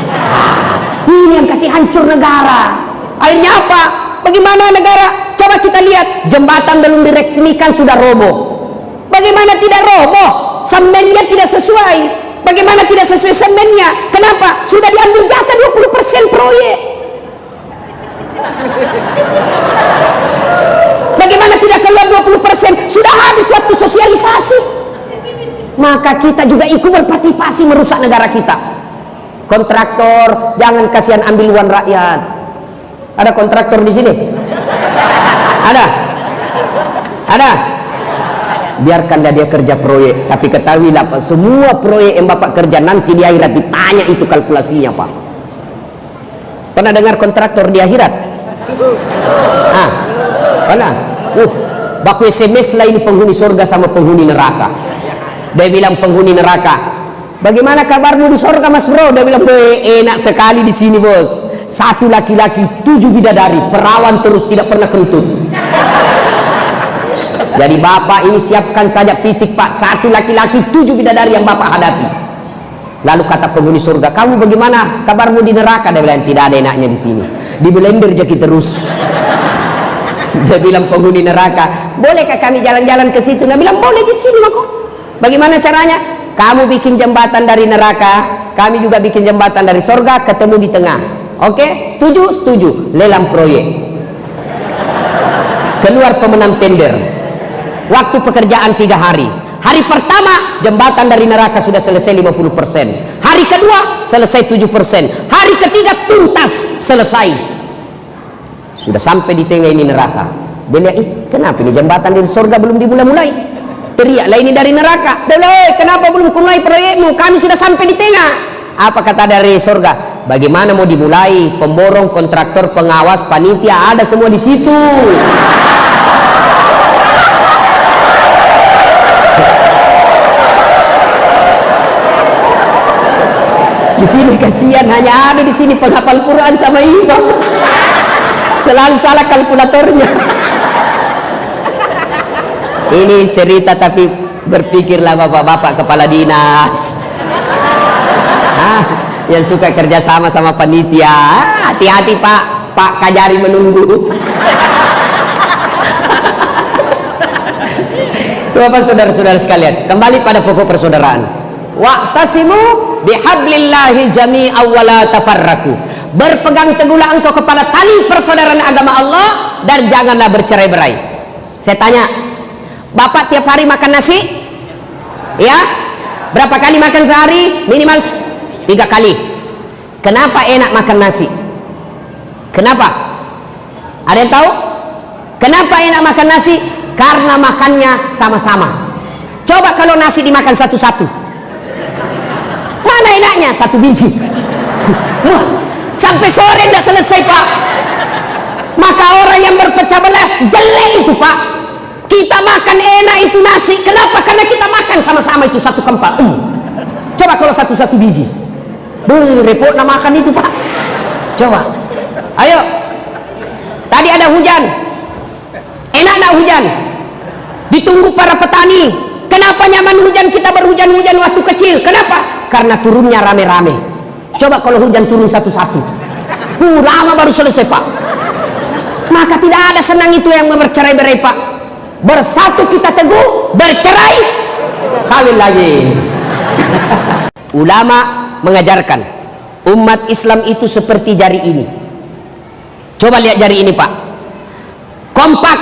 Ini yang kasih hancur negara. Akhirnya apa? Bagaimana negara? Coba kita lihat, jembatan belum diresmikan sudah roboh. Bagaimana tidak roboh? Semennya tidak sesuai. Bagaimana tidak sesuai semennya? Kenapa? Sudah diambil jatah 20% proyek. Bagaimana tidak keluar 20%? Sudah habis waktu sosialisasi. Maka kita juga ikut berpartisipasi merusak negara kita. Kontraktor, jangan kasihan ambil uang rakyat. Ada kontraktor di sini? Ada? Ada? Biarkan dia kerja proyek, tapi ketahuilah Pak, semua proyek yang Bapak kerja nanti di akhirat ditanya itu kalkulasinya Pak. Pernah dengar kontraktor di akhirat? Ah, pernah? Baku SMS lah ini penghuni surga sama penghuni neraka. Dia bilang penghuni neraka, bagaimana kabarmu di surga Mas Bro? Dia bilang, enak sekali di sini bos. 1 laki-laki 7 bidadari, perawan terus tidak pernah kentut. Jadi Bapak ini siapkan saja fisik Pak, 1 laki-laki 7 bidadari yang Bapak hadapi. Lalu kata penghuni surga, kamu bagaimana kabarmu di neraka? Dia bilang, tidak ada enaknya di sini, di blender jadi terus. Dia bilang penghuni neraka, bolehkah kami jalan-jalan ke situ? Dia bilang, boleh di sini kok. Bagaimana caranya? Kamu bikin jembatan dari neraka, kami juga bikin jembatan dari surga, ketemu di tengah. Oke, setuju? Setuju. Lelang proyek. Keluar pemenang tender. Waktu pekerjaan 3 hari. Hari pertama jembatan dari neraka sudah selesai 50%. Hari kedua selesai 7%. Hari ketiga tuntas selesai. Sudah sampai di tengah ini neraka. Dia lihat, kenapa ini jembatan dari surga belum dimulai-mulai? Teriaklah ini dari neraka. Dia bilang, kenapa belum mulai proyekmu? Kami sudah sampai di tengah. Apa kata dari surga? Bagaimana mau dimulai? Pemborong, kontraktor, pengawas, panitia ada semua di situ. Di sini kasihan, hanya ada di sini penghafal Quran sama imam. Selalu salah kalkulatornya. Ini cerita tapi berpikirlah bapak-bapak kepala dinas. Yang suka kerja sama panitia, hati-hati Pak Kajari menunggu. Bapak saudara-saudara sekalian, kembali pada pokok persaudaraan. Wa'tasimu bihablillahi jami'an wa la tafarraqu. Berpegang teguhlah engkau kepada tali persaudaraan agama Allah dan janganlah bercerai-berai. Saya tanya, Bapak tiap hari makan nasi? Ya? Berapa kali makan sehari? Minimal 3 kali. Kenapa enak makan nasi? Kenapa? Ada yang tahu? Kenapa enak makan nasi? Karena makannya sama-sama. Coba kalau nasi dimakan satu-satu, mana enaknya? 1 biji. Wah, sampai sore tidak selesai Pak. Maka orang yang berpecah belas jelek itu Pak. Kita makan enak itu nasi. Kenapa? Karena kita makan sama-sama itu satu kempal. Coba kalau satu-satu biji, repot nak makan itu Pak. Coba, ayo. Tadi ada hujan, enak nak hujan? Ditunggu para petani. Kenapa nyaman hujan? Kita berhujan-hujan waktu kecil. Kenapa? Karena turunnya rame-rame. Coba kalau hujan turun satu-satu, lama baru selesai Pak. Maka tidak ada senang itu yang bercerai-berai Pak. Bersatu kita teguh, bercerai kawin lagi. Ulama mengajarkan umat Islam itu seperti jari ini. Coba lihat jari ini Pak, kompak,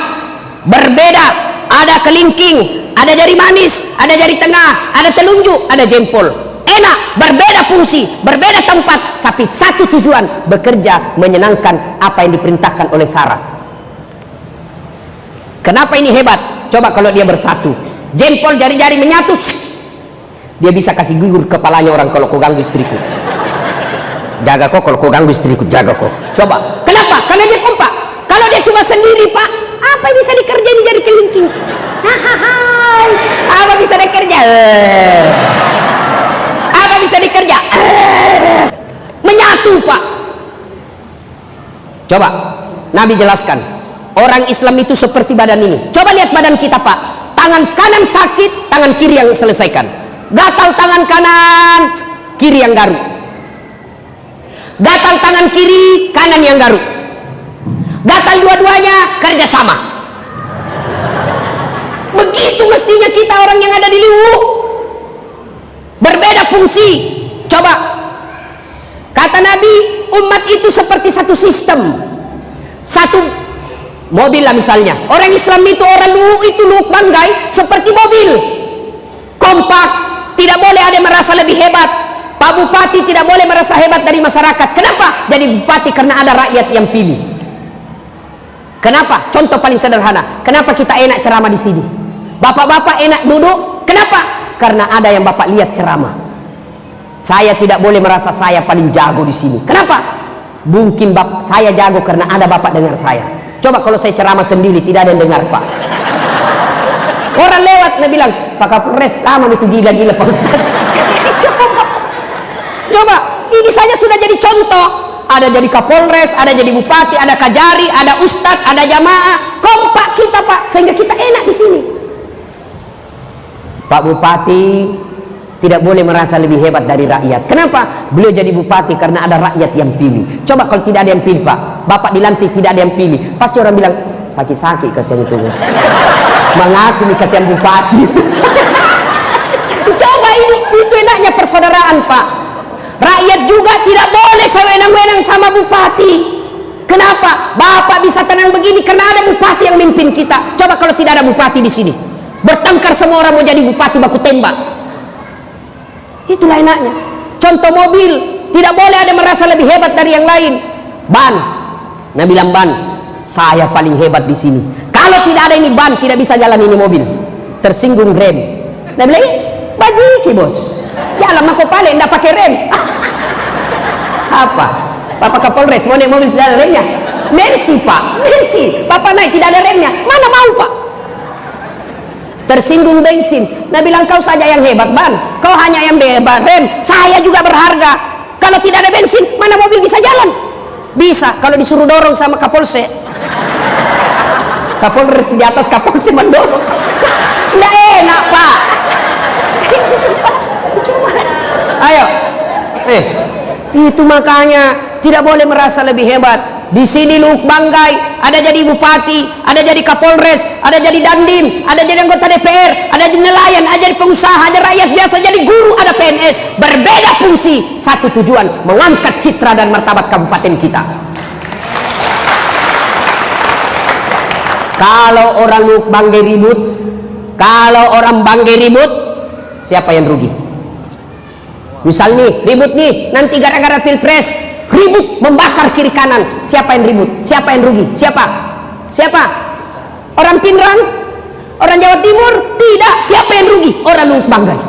berbeda, ada kelingking, ada jari manis, ada jari tengah, ada telunjuk, ada jempol. Enak, berbeda fungsi, berbeda tempat, tapi satu tujuan, bekerja menyenangkan apa yang diperintahkan oleh saraf. Kenapa ini hebat? Coba kalau dia bersatu, jempol jari-jari menyatu, dia bisa kasih gugur kepalanya orang kalau kau ganggu istriku. Jaga kok kalau kau ganggu istriku, jaga kok. Coba, kenapa? Karena dia kompak. Kalau dia cuma sendiri Pak, apa yang bisa dikerjain jari kelingking? Apa bisa dikerja? Apa bisa dikerja? Menyatu Pak. Coba Nabi jelaskan, orang Islam itu seperti badan ini. Coba lihat badan kita Pak, tangan kanan sakit, tangan kiri yang selesaikan. Gatal tangan kanan, kiri yang garuk. Gatal tangan kiri, kanan yang garuk. gatal dua-duanya, kerjasama. Begitu mestinya kita orang yang ada di Luwu. Berbeda fungsi. Coba, kata Nabi, umat itu seperti satu sistem, satu mobil lah misalnya. Orang Islam itu, orang Luwu itu, Luwu Banggai seperti mobil, kompak, tidak boleh ada yang merasa lebih hebat. Pak Bupati tidak boleh merasa hebat dari masyarakat. Kenapa? Jadi bupati karena ada rakyat yang pilih. Kenapa? Contoh paling sederhana. Kenapa kita enak ceramah di sini? Bapak-bapak enak duduk. Kenapa? Karena ada yang bapak lihat ceramah. Saya tidak boleh merasa saya paling jago di sini. Kenapa? Mungkin saya jago karena ada bapak dengar saya. Coba kalau saya ceramah sendiri tidak ada yang dengar, Pak. Orang lewat dia bilang, Pak Kapolres lama itu gila-gila Pak Ustaz. Coba, ini saja sudah jadi contoh. Ada jadi Kapolres, ada jadi bupati, ada kajari, ada ustadz, ada jamaah. Kompak kita, Pak, sehingga kita enak di sini. Pak Bupati tidak boleh merasa lebih hebat dari rakyat. Kenapa? Beliau jadi bupati karena ada rakyat yang pilih. Coba kalau tidak ada yang pilih, Pak, bapak dilantik tidak ada yang pilih, pasti orang bilang sakit-sakit kasihan itu. Mengaku nih kasihan bupati. Coba itu enaknya persaudaraan, Pak. Rakyat juga tidak boleh sewenang-wenang sama bupati. Kenapa? Bapak bisa tenang begini karena ada bupati yang mimpin kita. Coba kalau tidak ada bupati di sini, bertengkar semua orang mau jadi bupati, baku tembak. Itulah enaknya. Contoh mobil, tidak boleh ada merasa lebih hebat dari yang lain. Ban, nah bilang ban, saya paling hebat di sini. Kalau tidak ada ini ban, tidak bisa jalan ini mobil. Tersinggung rem. Nah bilang, bagi bos. Ya lama kau paling tidak pakai rem. Apa? Bapak Kapolres mau naik mobil tidak ada remnya? Mercy, Pak, mercy. Bapak naik tidak ada remnya, mana mau, Pak? Tersinggung bensin. Nah bilang kau saja yang hebat, ban. Kau hanya yang hebat rem. Saya juga berharga. Kalau tidak ada bensin, mana mobil bisa jalan? Bisa kalau disuruh dorong sama Kapolsek. Kapolres di atas, Kapolsek mendorong. Nggak enak, Pak. Ayo, itu makanya tidak boleh merasa lebih hebat. Di sini Luwu Banggai ada jadi bupati, ada jadi Kapolres, ada jadi dandim, ada jadi anggota DPR, ada jadi nelayan, ada jadi pengusaha, ada rakyat biasa, jadi guru, ada PNS. Berbeda fungsi, satu tujuan, mengangkat citra dan martabat kabupaten kita. Kalau orang Luwu Banggai ribut, kalau orang Banggai ribut, siapa yang rugi? Misal nih, ribut nih, nanti gara-gara pilpres, ribut membakar kiri kanan. Siapa yang ribut? Siapa yang rugi? Siapa? Siapa? Orang Pinrang? Orang Jawa Timur? Tidak. Siapa yang rugi? Orang Luwu Banggai.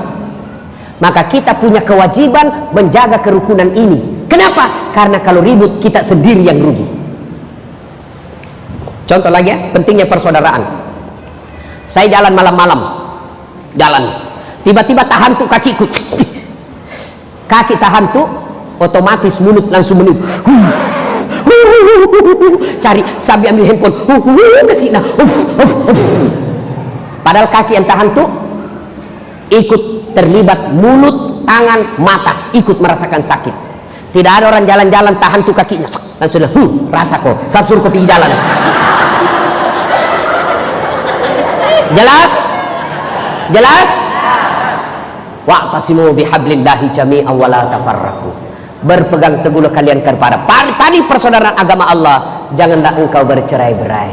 Maka kita punya kewajiban menjaga kerukunan ini. Kenapa? Karena kalau ribut kita sendiri yang rugi. Contoh lagi ya, pentingnya persaudaraan. Saya jalan malam-malam, jalan, tiba-tiba tahan tuh kakiku. Kaki tahan tuh, otomatis mulut langsung meniup. Cari sambil ambil handphone, ke sini. Padahal kaki yang tahan tuh ikut terlibat mulut, tangan, mata, ikut merasakan sakit. Tidak ada orang jalan-jalan tahan tuh kakinya, langsung rasa kok, sabsur kopi jalan. Jelas? Jelas? Wa'tasimu bihablillahi jami'an wa la tafarraqu. Berpegang teguhlah kalian kepada tadi persaudaraan agama Allah, janganlah engkau bercerai-berai.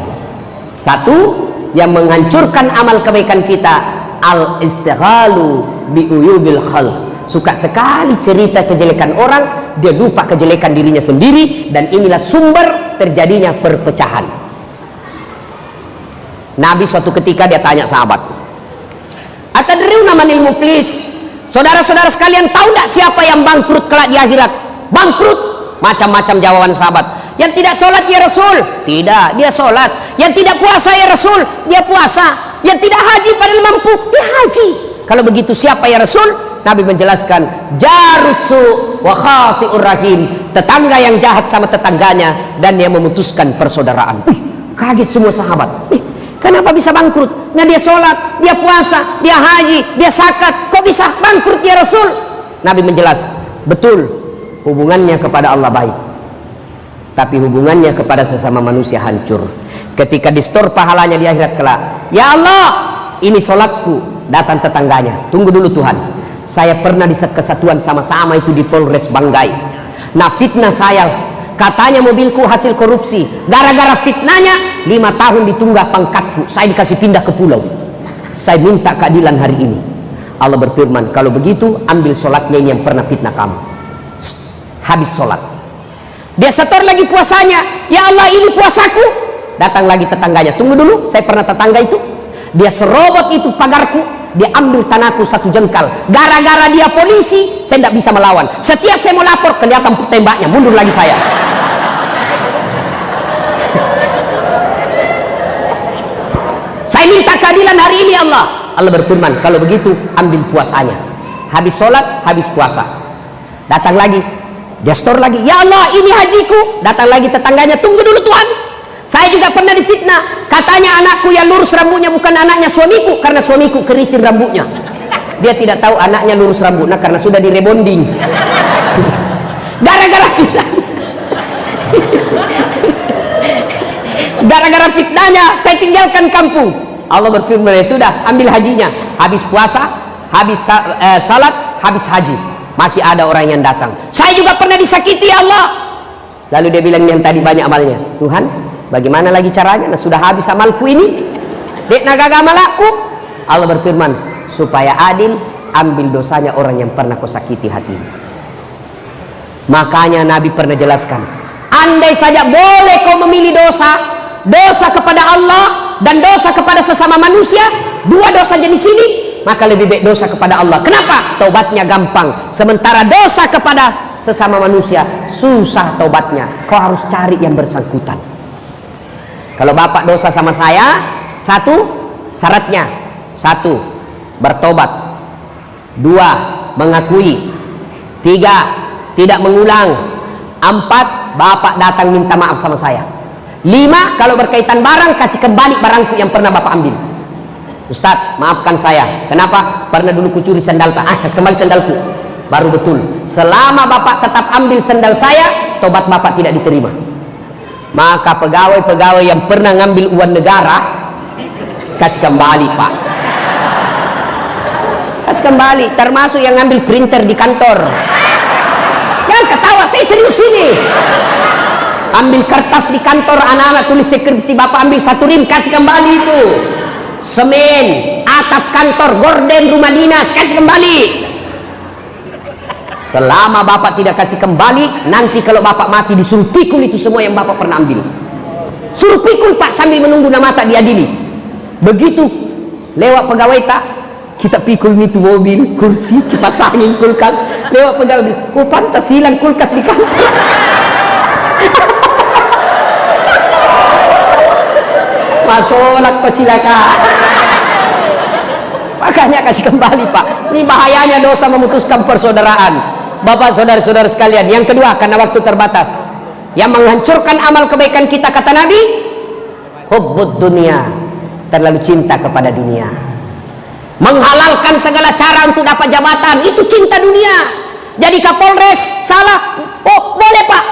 Satu yang menghancurkan amal kebaikan kita, al-istighalu bi uyubil khalq. Suka sekali cerita kejelekan orang, dia lupa kejelekan dirinya sendiri, dan inilah sumber terjadinya perpecahan. Nabi suatu ketika dia tanya sahabat, atadriuna manil muflis? Saudara-saudara sekalian, tahu tidak siapa yang bangkrut kelak di akhirat? Bangkrut? Macam-macam jawaban sahabat. Yang tidak sholat ya Rasul? Tidak, dia sholat. Yang tidak puasa ya Rasul? Dia puasa. Yang tidak haji padahal mampu? Dia haji. Kalau begitu siapa ya Rasul? Nabi menjelaskan, jarusu wa khati'ur rahim, tetangga yang jahat sama tetangganya dan yang memutuskan persaudaraan. Kaget semua sahabat. Kenapa bisa bangkrut? Nah dia sholat, dia puasa, dia haji, dia zakat, kok bisa bangkrut ya Rasul? Nabi menjelaskan, betul, hubungannya kepada Allah baik. tapi hubungannya kepada sesama manusia hancur. Ketika distor pahalanya di akhirat kelak, ya Allah, ini sholatku, datang tetangganya, tunggu dulu Tuhan, saya pernah di kesatuan sama-sama itu di Polres Banggai. Nah fitnah saya, katanya mobilku hasil korupsi, gara-gara fitnahnya 5 tahun ditunggak pangkatku, saya dikasih pindah ke pulau. Saya minta keadilan hari ini. Allah berfirman, kalau begitu ambil sholatnya ini yang pernah fitnah kamu. Habis sholat, dia setor lagi puasanya, ya Allah ini puasaku. Datang lagi tetangganya, tunggu dulu, saya pernah tetangga itu, dia serobot itu pagarku, dia ambil tanahku 1 jengkal. Gara-gara dia polisi, saya tidak bisa melawan. Setiap saya mau lapor, kelihatan tembaknya, mundur lagi saya. Saya minta keadilan hari ini Allah. Allah berfirman, kalau begitu ambil puasanya. Habis sholat, habis puasa. Datang lagi, dia store lagi, ya Allah ini hajiku. Datang lagi tetangganya, tunggu dulu Tuhan, saya juga pernah difitnah, katanya anakku yang lurus rambutnya bukan anaknya suamiku, karena suamiku keriting rambutnya. Dia tidak tahu anaknya lurus rambutnya karena sudah direbonding. Gara-gara fitnah. Gara-gara fitnahnya saya tinggalkan kampung. Allah berfirman, ya sudah, ambil hajinya. Habis puasa, habis salat, habis haji, masih ada orang yang datang. Saya juga pernah disakiti ya Allah. Lalu dia bilang yang tadi banyak amalnya, Tuhan bagaimana lagi caranya? Nah, sudah habis amalku ini, dek nagaga amalku. Allah berfirman, supaya adil, ambil dosanya orang yang pernah kau sakiti hatinya. Makanya Nabi pernah jelaskan, andai saja boleh kau memilih dosa kepada Allah dan dosa kepada sesama manusia, 2 dosa jenis ini, maka lebih baik dosa kepada Allah. Kenapa? Taubatnya gampang. Sementara dosa kepada sesama manusia susah taubatnya, kau harus cari yang bersangkutan. Kalau bapak dosa sama saya, 1 syaratnya, 1 bertobat, 2 mengakui, 3 tidak mengulang, 4 bapak datang minta maaf sama saya, 5 kalau berkaitan barang, kasih kembali barangku yang pernah bapak ambil. Ustadz maafkan saya, kenapa? Pernah dulu kucuri sandal, kasih kembali sandalku. Baru betul. Selama bapak tetap ambil sandal saya, tobat bapak tidak diterima. Maka pegawai-pegawai yang pernah ngambil uang negara, kasih kembali pak, kasih kembali, termasuk yang ngambil printer di kantor. Jangan ketawa, saya serius ini. Ambil kertas di kantor, anak-anak tulis skripsi bapak, ambil 1 rim, kasih kembali itu. Semen, atap kantor, gorden rumah dinas, kasih kembali. Selama bapak tidak kasih kembali, nanti kalau bapak mati disuruh pikul itu semua yang bapak pernah ambil. Suruh pikul pak, sambil menunggu nama tak diadili. Begitu lewat pegawai tak, kita pikul itu mobil, kursi, kipas angin, kulkas. Lewat pegawai, kok pantas hilang kulkas di kantor. Masolak pecilaka. Makanya kasih kembali pak. Ini bahayanya dosa memutuskan persaudaraan. Bapak saudara-saudara sekalian, yang kedua, karena waktu terbatas, yang menghancurkan amal kebaikan kita, kata Nabi, hubbud dunia, terlalu cinta kepada dunia. Menghalalkan segala cara untuk dapat jabatan, itu cinta dunia. Jadi Kapolres salah, oh boleh pak,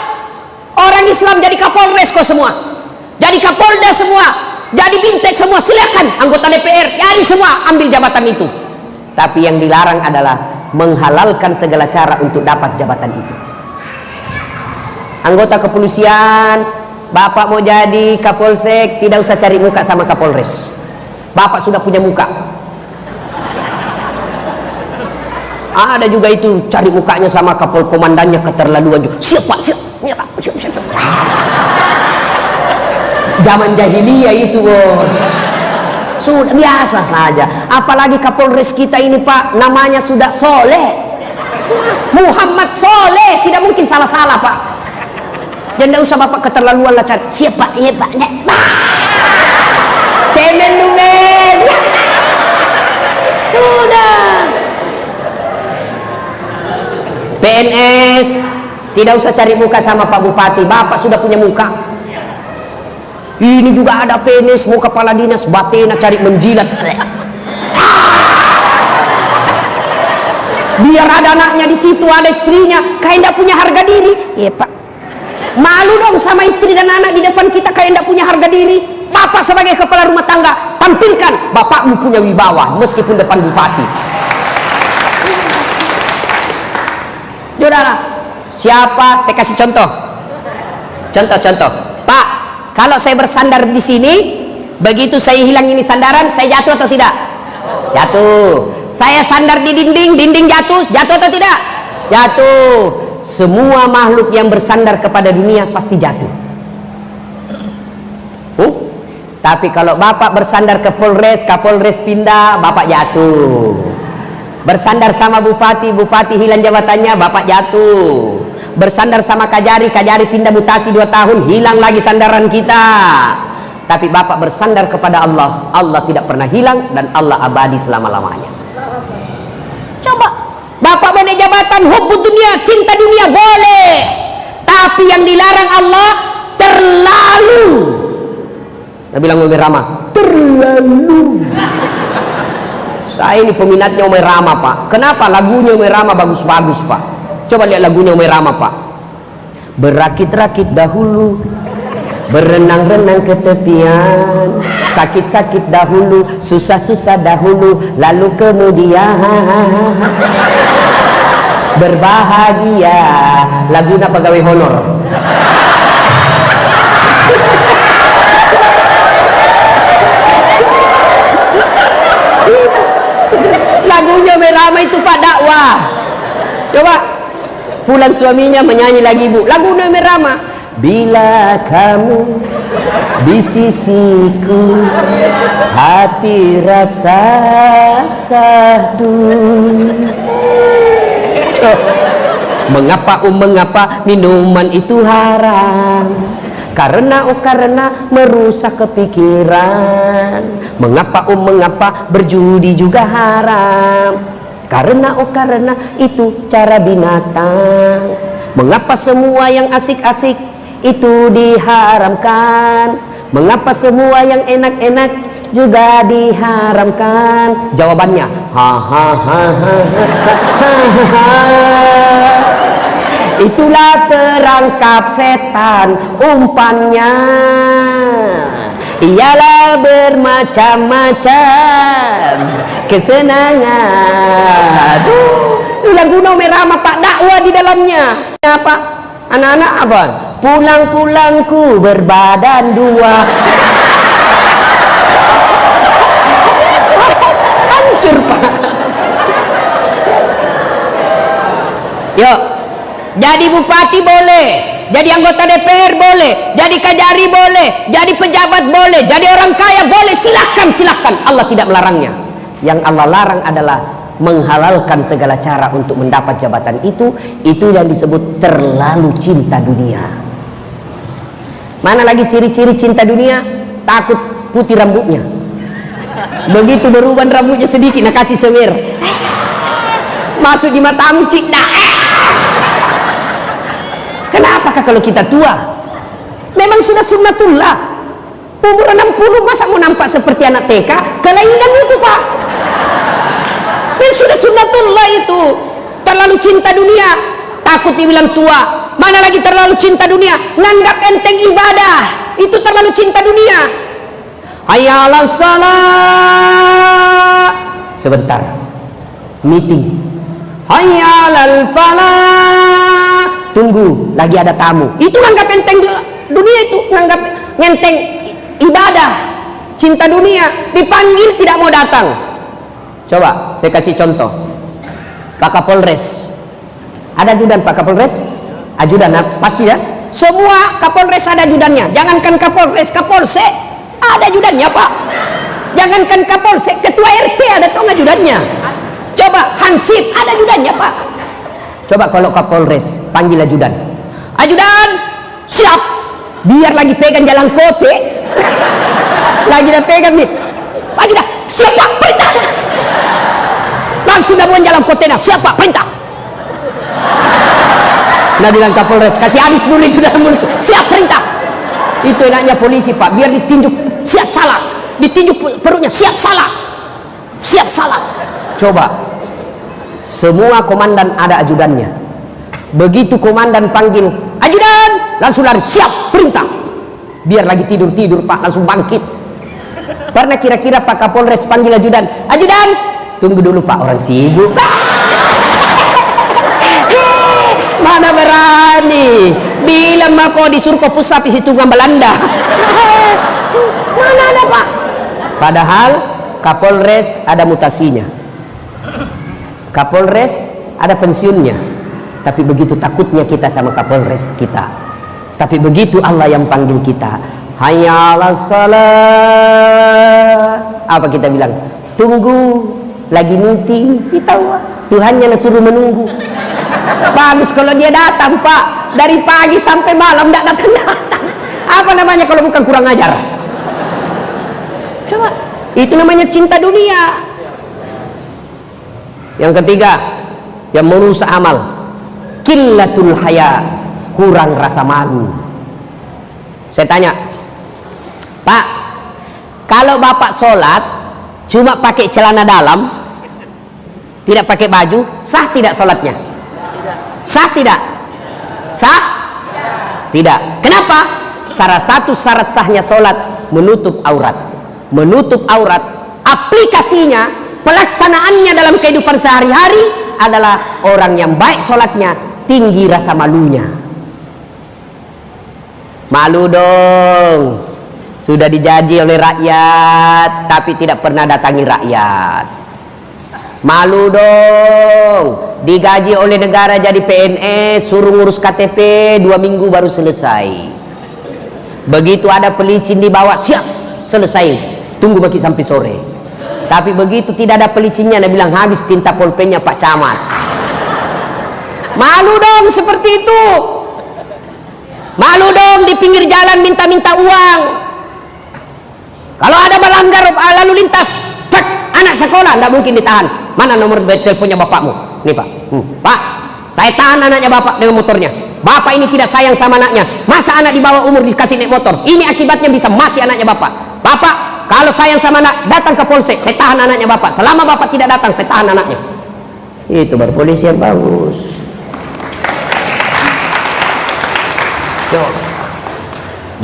orang Islam jadi Kapolres kok semua, jadi Kapolda semua, jadi Bintek semua, silakan. Anggota DPR jadi semua, ambil jabatan itu. Tapi yang dilarang adalah menghalalkan segala cara untuk dapat jabatan itu. Anggota kepolisian, bapak mau jadi Kapolsek, tidak usah cari muka sama Kapolres, bapak sudah punya muka. Ada juga itu cari mukanya sama Kapol komandannya, keterlaluan juga. Siapa? Zaman jahiliyah itu bos, sudah biasa saja. Apalagi Kapolres kita ini pak, namanya sudah Soleh, Muhammad Soleh, tidak mungkin salah-salah pak. Dan tidak usah bapak keterlaluan lah cari siapa ini pak, cemen lumen. Sudah. PNS tidak usah cari muka sama Pak Bupati, bapak sudah punya muka. Ini juga ada PNS, mau kepala dinas, batena cari menjilat. Biar ada anaknya di situ, ada istrinya, kayak tidak punya harga diri. Iya pak. Malu dong sama istri dan anak di depan kita kayak tidak punya harga diri. Bapak sebagai kepala rumah tangga, tampilkan bapakmu punya wibawa meskipun depan bupati. Saudara, siapa? Saya kasih contoh. Contoh. Pak, kalau saya bersandar di sini, begitu saya hilang ini sandaran, saya jatuh atau tidak? Jatuh. Saya sandar di dinding jatuh atau tidak? Jatuh. Semua makhluk yang bersandar kepada dunia pasti jatuh. Tapi kalau bapak bersandar ke Polres, Kapolres pindah, bapak jatuh. Bersandar sama bupati hilang jabatannya, bapak jatuh. Bersandar sama Kajari pindah mutasi 2 tahun, hilang lagi sandaran kita. Tapi bapak bersandar kepada Allah, Allah tidak pernah hilang dan Allah abadi selama-lamanya. Coba, bapak boleh jabatan, hubbud dunia, cinta dunia boleh. Tapi yang dilarang Allah terlalu. Nabi bilang Umi Rama, terlalu. Saya ini peminatnya Umi Rama, Pak. Kenapa? Lagunya Umi Rama bagus-bagus, Pak. Coba lihat lagunya Umi Rama, Pak. Berakit-rakit dahulu, berenang-renang ke tepian, sakit-sakit dahulu, susah-susah dahulu, lalu kemudian berbahagia. Lagunya pegawai honor. Lagunya Merama itu Pak dakwah. Coba pulang suaminya menyanyi lagi, Bu, lagunya Merama. Bila kamu di sisiku, hati rasa sahdu. Mengapa minuman itu haram? Karena merusak kepikiran. Mengapa berjudi juga haram? Karena itu cara binatang. Mengapa semua yang asik-asik itu diharamkan? Mengapa semua yang enak-enak juga diharamkan? Jawabannya, itulah perangkap setan, umpannya ialah bermacam-macam kesenangan. Itu lagu Umi Rama, Pak, dakwah di dalamnya. Apa? Anak-anak apa? Pulang-pulangku berbadan 2. Hancur, Pak. Yuk, jadi bupati boleh, jadi anggota DPR boleh, jadi Kajari boleh, jadi pejabat boleh, jadi orang kaya boleh, silahkan. Allah tidak melarangnya. Yang Allah larang adalah menghalalkan segala cara untuk mendapat jabatan itu yang disebut terlalu cinta dunia. Mana lagi ciri-ciri cinta dunia? Takut putih rambutnya. Begitu beruban rambutnya sedikit, nak kasih semir. Masuk di matamu, cik, Kenapakah kalau kita tua? Memang sudah sunnatullah. Umur 60 masa mau nampak seperti anak TK? Kelainan itu, Pak. Memang sudah sunnatullah itu. Terlalu cinta dunia, takut dibilang tua. Mana lagi terlalu cinta dunia, nganggap enteng ibadah. Itu terlalu cinta dunia. Hayya 'alas salat. Sebentar. Meeting. Hayya 'alal falah. Tunggu, lagi ada tamu. Itu nganggap enteng dunia, itu nganggap enteng ibadah. Cinta dunia, dipanggil tidak mau datang. Coba saya kasih contoh. Pak Kapolres. Ada ajudan Pak Kapolres? Ajudan, pasti ya. Semua Kapolres ada ajudannya. Jangankan Kapolres, Kapolsek ada ajudannya, Pak. Jangankan Kapolsek, ketua RT ada tuh ajudannya. Coba Hansip ada ajudannya, Pak. Coba kalau Kapolres panggil ajudan. Ajudan, siap. Biar lagi pegang jalan kote. Lagi dah pegang nih. Ajudan, siap Pak, perintah. Langsung dah buang jalan kote, siap Pak, perintah. Nah bilang Kapolres, kasih habis dulu itu dalam mulut. Siap, perintah. Itu enaknya polisi, Pak. Biar ditinjuk, siap salah. Ditinjuk perutnya, siap salah. Siap salah. Coba. Semua komandan ada ajudannya. Begitu komandan panggil, ajudan ajudan, langsung lari, siap, perintah. Biar lagi tidur-tidur Pak, langsung bangkit. Pernah kira-kira Pak Kapolres panggil ajudan, ajudan, tunggu dulu Pak, orang sibuk. Mana berani bilang mah kok disuruh ke pusat isi tunggang Belanda. Mana ada Pak. Padahal Kapolres ada mutasinya, Kapolres ada pensiunnya. Tapi begitu takutnya kita sama Kapolres kita, tapi begitu Allah yang panggil kita, hayya 'alas salat, apa kita bilang? Tunggu, lagi meeting. Kita Tuhannya suruh menunggu. Bagus kalau dia datang Pak, dari pagi sampai malam tidak datang-datang. Apa namanya kalau bukan kurang ajar? Coba, itu namanya cinta dunia. Yang ketiga, yang merusak amal, qillatul haya, kurang rasa malu. Saya tanya, Pak, kalau Bapak sholat cuma pakai celana dalam, tidak pakai baju, sah tidak sholatnya? Sah tidak? Sah? Tidak. Kenapa? Salah satu syarat sahnya sholat menutup aurat. Menutup aurat, aplikasinya, pelaksanaannya dalam kehidupan sehari-hari adalah orang yang baik sholatnya, tinggi rasa malunya. Malu dong, sudah dijanji oleh rakyat tapi tidak pernah datangi rakyat. Malu dong, digaji oleh negara jadi PNS, suruh ngurus KTP 2 minggu baru selesai. Begitu ada pelicin dibawa, siap, selesai, tunggu bagi sampai sore. Tapi begitu tidak ada pelicinnya, dia bilang habis tinta pulpennya Pak Camat. Malu dong seperti itu. Malu dong di pinggir jalan minta-minta uang. Kalau ada melanggar lalu lintas, anak sekolah tidak mungkin ditahan. Mana nomor teleponnya bapakmu? Nih Pak. Pak, saya tahan anaknya Bapak dengan motornya. Bapak ini tidak sayang sama anaknya. Masa anak di bawah umur dikasih naik motor? Ini akibatnya bisa mati anaknya Bapak. Bapak, kalau sayang sama anak, datang ke polsek. Saya tahan anaknya Bapak. Selama Bapak tidak datang, saya tahan anaknya. Itu baru polisi yang bagus. Yo.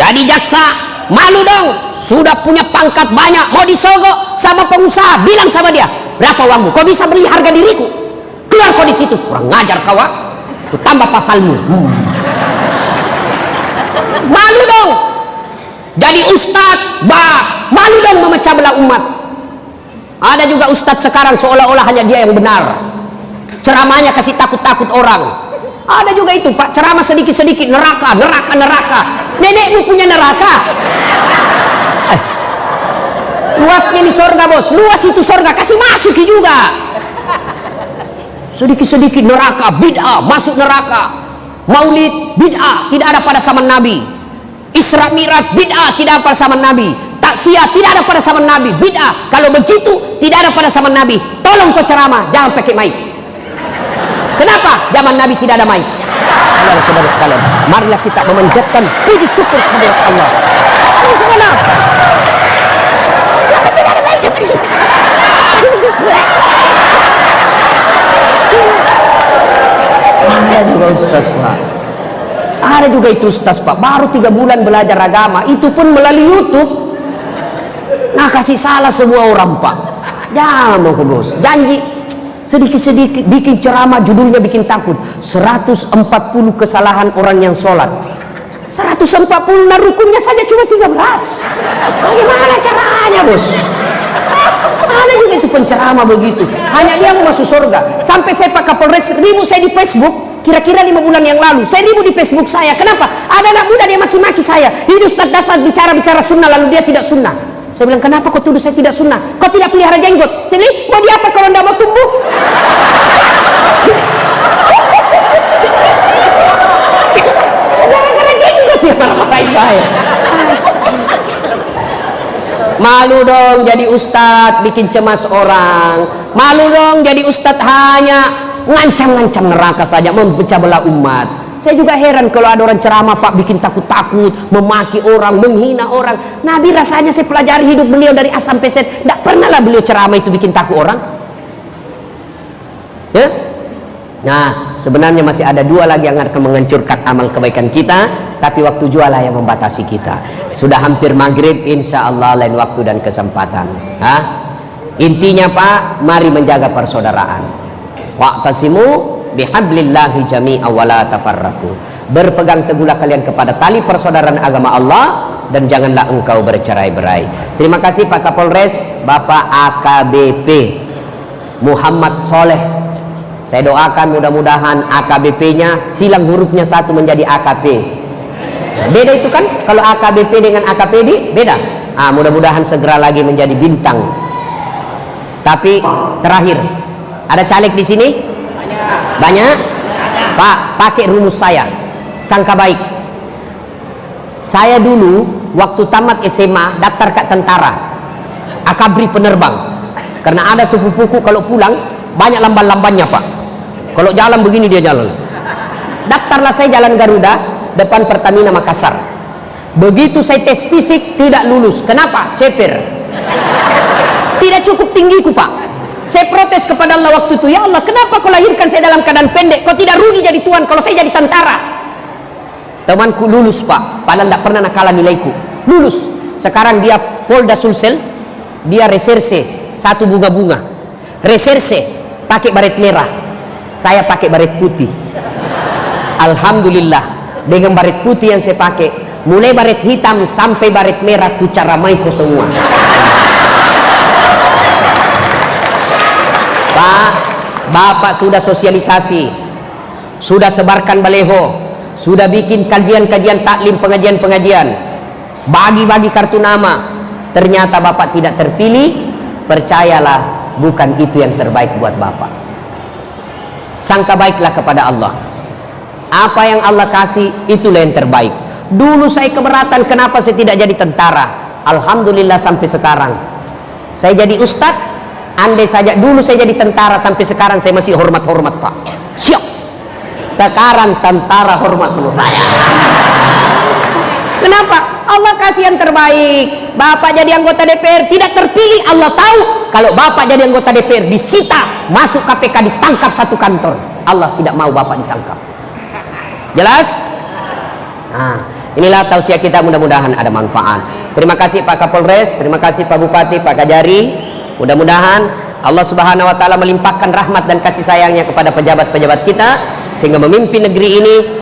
Jadi jaksa, malu dong. Sudah punya pangkat banyak, mau disogok sama pengusaha, bilang sama dia, berapa uangmu? Kau bisa beli harga diriku? Keluar kau di situ, kurang ngajar kau. Ku tambah pasalmu. Malu dong. Jadi ustadz, malu dong memecah belah umat. Ada juga ustadz sekarang seolah-olah hanya dia yang benar. Ceramahnya kasih takut-takut orang. Ada juga itu Pak, ceramah sedikit-sedikit, neraka. Nenekmu punya neraka. Luasnya di sorga bos, luas itu sorga, kasih masuki juga. Sedikit-sedikit neraka, bid'ah, masuk neraka. Maulid, bid'ah, tidak ada pada zaman Nabi. Isra Mi'raj, bid'ah, tidak ada pada zaman Nabi. Taksiyah, tidak ada pada zaman Nabi, bid'ah. Kalau begitu, tidak ada pada zaman Nabi. Tolong kau ceramah, jangan pakai mic. Kenapa? Zaman Nabi tidak ada mic. Saudara-saudara sekalian, marilah kita memanjatkan puji syukur kepada Allah. Ada juga ustaz Pak, ada juga itu ustaz Pak, baru 3 bulan belajar agama, itu pun melalui YouTube. Nah kasih salah semua orang Pak, jangan mau bos, janji sedikit-sedikit bikin ceramah, judulnya bikin takut. 140 kesalahan orang yang sholat. 140, nah rukunnya saja cuma 13. Bagaimana caranya bos? Ada juga itu penceramah begitu, hanya dia mau masuk surga. Sampai saya Pak Kapolres ribut saya di Facebook, kira-kira 5 bulan yang lalu saya ribut di Facebook saya. Kenapa? Ada anak muda dia maki-maki saya, ini Ustaz dasar bicara-bicara sunnah lalu dia tidak sunnah. Saya bilang, kenapa kau tuduh saya tidak sunnah? Kau tidak pelihara jenggot. Saya bilang, mau di apa kalau tidak mau tumbuh? Gara-gara jenggot dia marah-marahin saya. Malu dong jadi ustadz bikin cemas orang. Malu dong jadi ustadz hanya ngancam-ngancam neraka saja, memecah belah umat. Saya juga heran kalau ada orang ceramah Pak bikin takut-takut, memaki orang, menghina orang. Nabi rasanya saya pelajari hidup beliau dari A sampai Z, tidak pernah lah beliau ceramah itu bikin takut orang. Ya? Nah, sebenarnya masih ada 2 lagi yang akan menghancurkan amal kebaikan kita, tapi waktu jualah yang membatasi kita. Sudah hampir maghrib, insya Allah lain waktu dan kesempatan. Intinya Pak, mari menjaga persaudaraan. Wa'tasimu bihablillahi jami'a wa la tafarraqu. Berpegang teguhlah kalian kepada tali persaudaraan agama Allah dan janganlah engkau bercerai-berai. Terima kasih Pak Kapolres, Bapak AKBP Muhammad Soleh. Saya doakan mudah-mudahan AKBP-nya hilang hurufnya 1 menjadi AKP. Beda itu kan, kalau AKBP dengan AKPD beda. Mudah-mudahan segera lagi menjadi bintang. Tapi terakhir, ada caleg di sini? Banyak? Pak, pakai rumus saya. Sangka baik. Saya dulu waktu tamat SMA daftar ke tentara, akabri penerbang. Karena ada sepupuku kalau pulang banyak lamban-lambannya Pak. Kalau jalan begini dia jalan. Daftarlah saya jalan Garuda depan Pertamina Makassar. Begitu saya tes fisik tidak lulus. Kenapa? Ceper. Tidak cukup tinggiku Pak. Saya protes kepada Allah waktu itu, ya Allah, kenapa kau lahirkan saya dalam keadaan pendek? Kau tidak rugi jadi tuan kalau saya jadi tentara. Temanku lulus Pak, padahal tidak pernah nakala nilaiku. Lulus. Sekarang dia Polda Sulsel, dia reserse 1 bunga-bunga. Reserse pakai baret merah, saya pakai baret putih. Alhamdulillah, dengan baret putih yang saya pakai, mulai baret hitam sampai baret merah kucaramaiku semua. Pak, Bapak sudah sosialisasi, sudah sebarkan baleho, sudah bikin kajian-kajian taklim, pengajian-pengajian, bagi-bagi kartu nama. Ternyata Bapak tidak terpilih. Percayalah, bukan itu yang terbaik buat Bapak. Sangka baiklah kepada Allah. Apa yang Allah kasih, itulah yang terbaik. Dulu saya keberatan kenapa saya tidak jadi tentara. Alhamdulillah sampai sekarang saya jadi ustadz. Andai saja dulu saya jadi tentara, sampai sekarang saya masih hormat-hormat Pak. Siap. Sekarang tentara hormat sama saya. Kenapa? Allah kasih yang terbaik. Bapak jadi anggota DPR tidak terpilih, Allah tahu. Kalau Bapak jadi anggota DPR disita, masuk KPK, ditangkap 1 kantor. Allah tidak mau Bapak ditangkap. Jelas? Nah, inilah tausiah kita, mudah-mudahan ada manfaat. Terima kasih Pak Kapolres, terima kasih Pak Bupati, Pak Kajari. Mudah-mudahan Allah Subhanahu wa taala melimpahkan rahmat dan kasih sayangnya kepada pejabat-pejabat kita sehingga memimpin negeri ini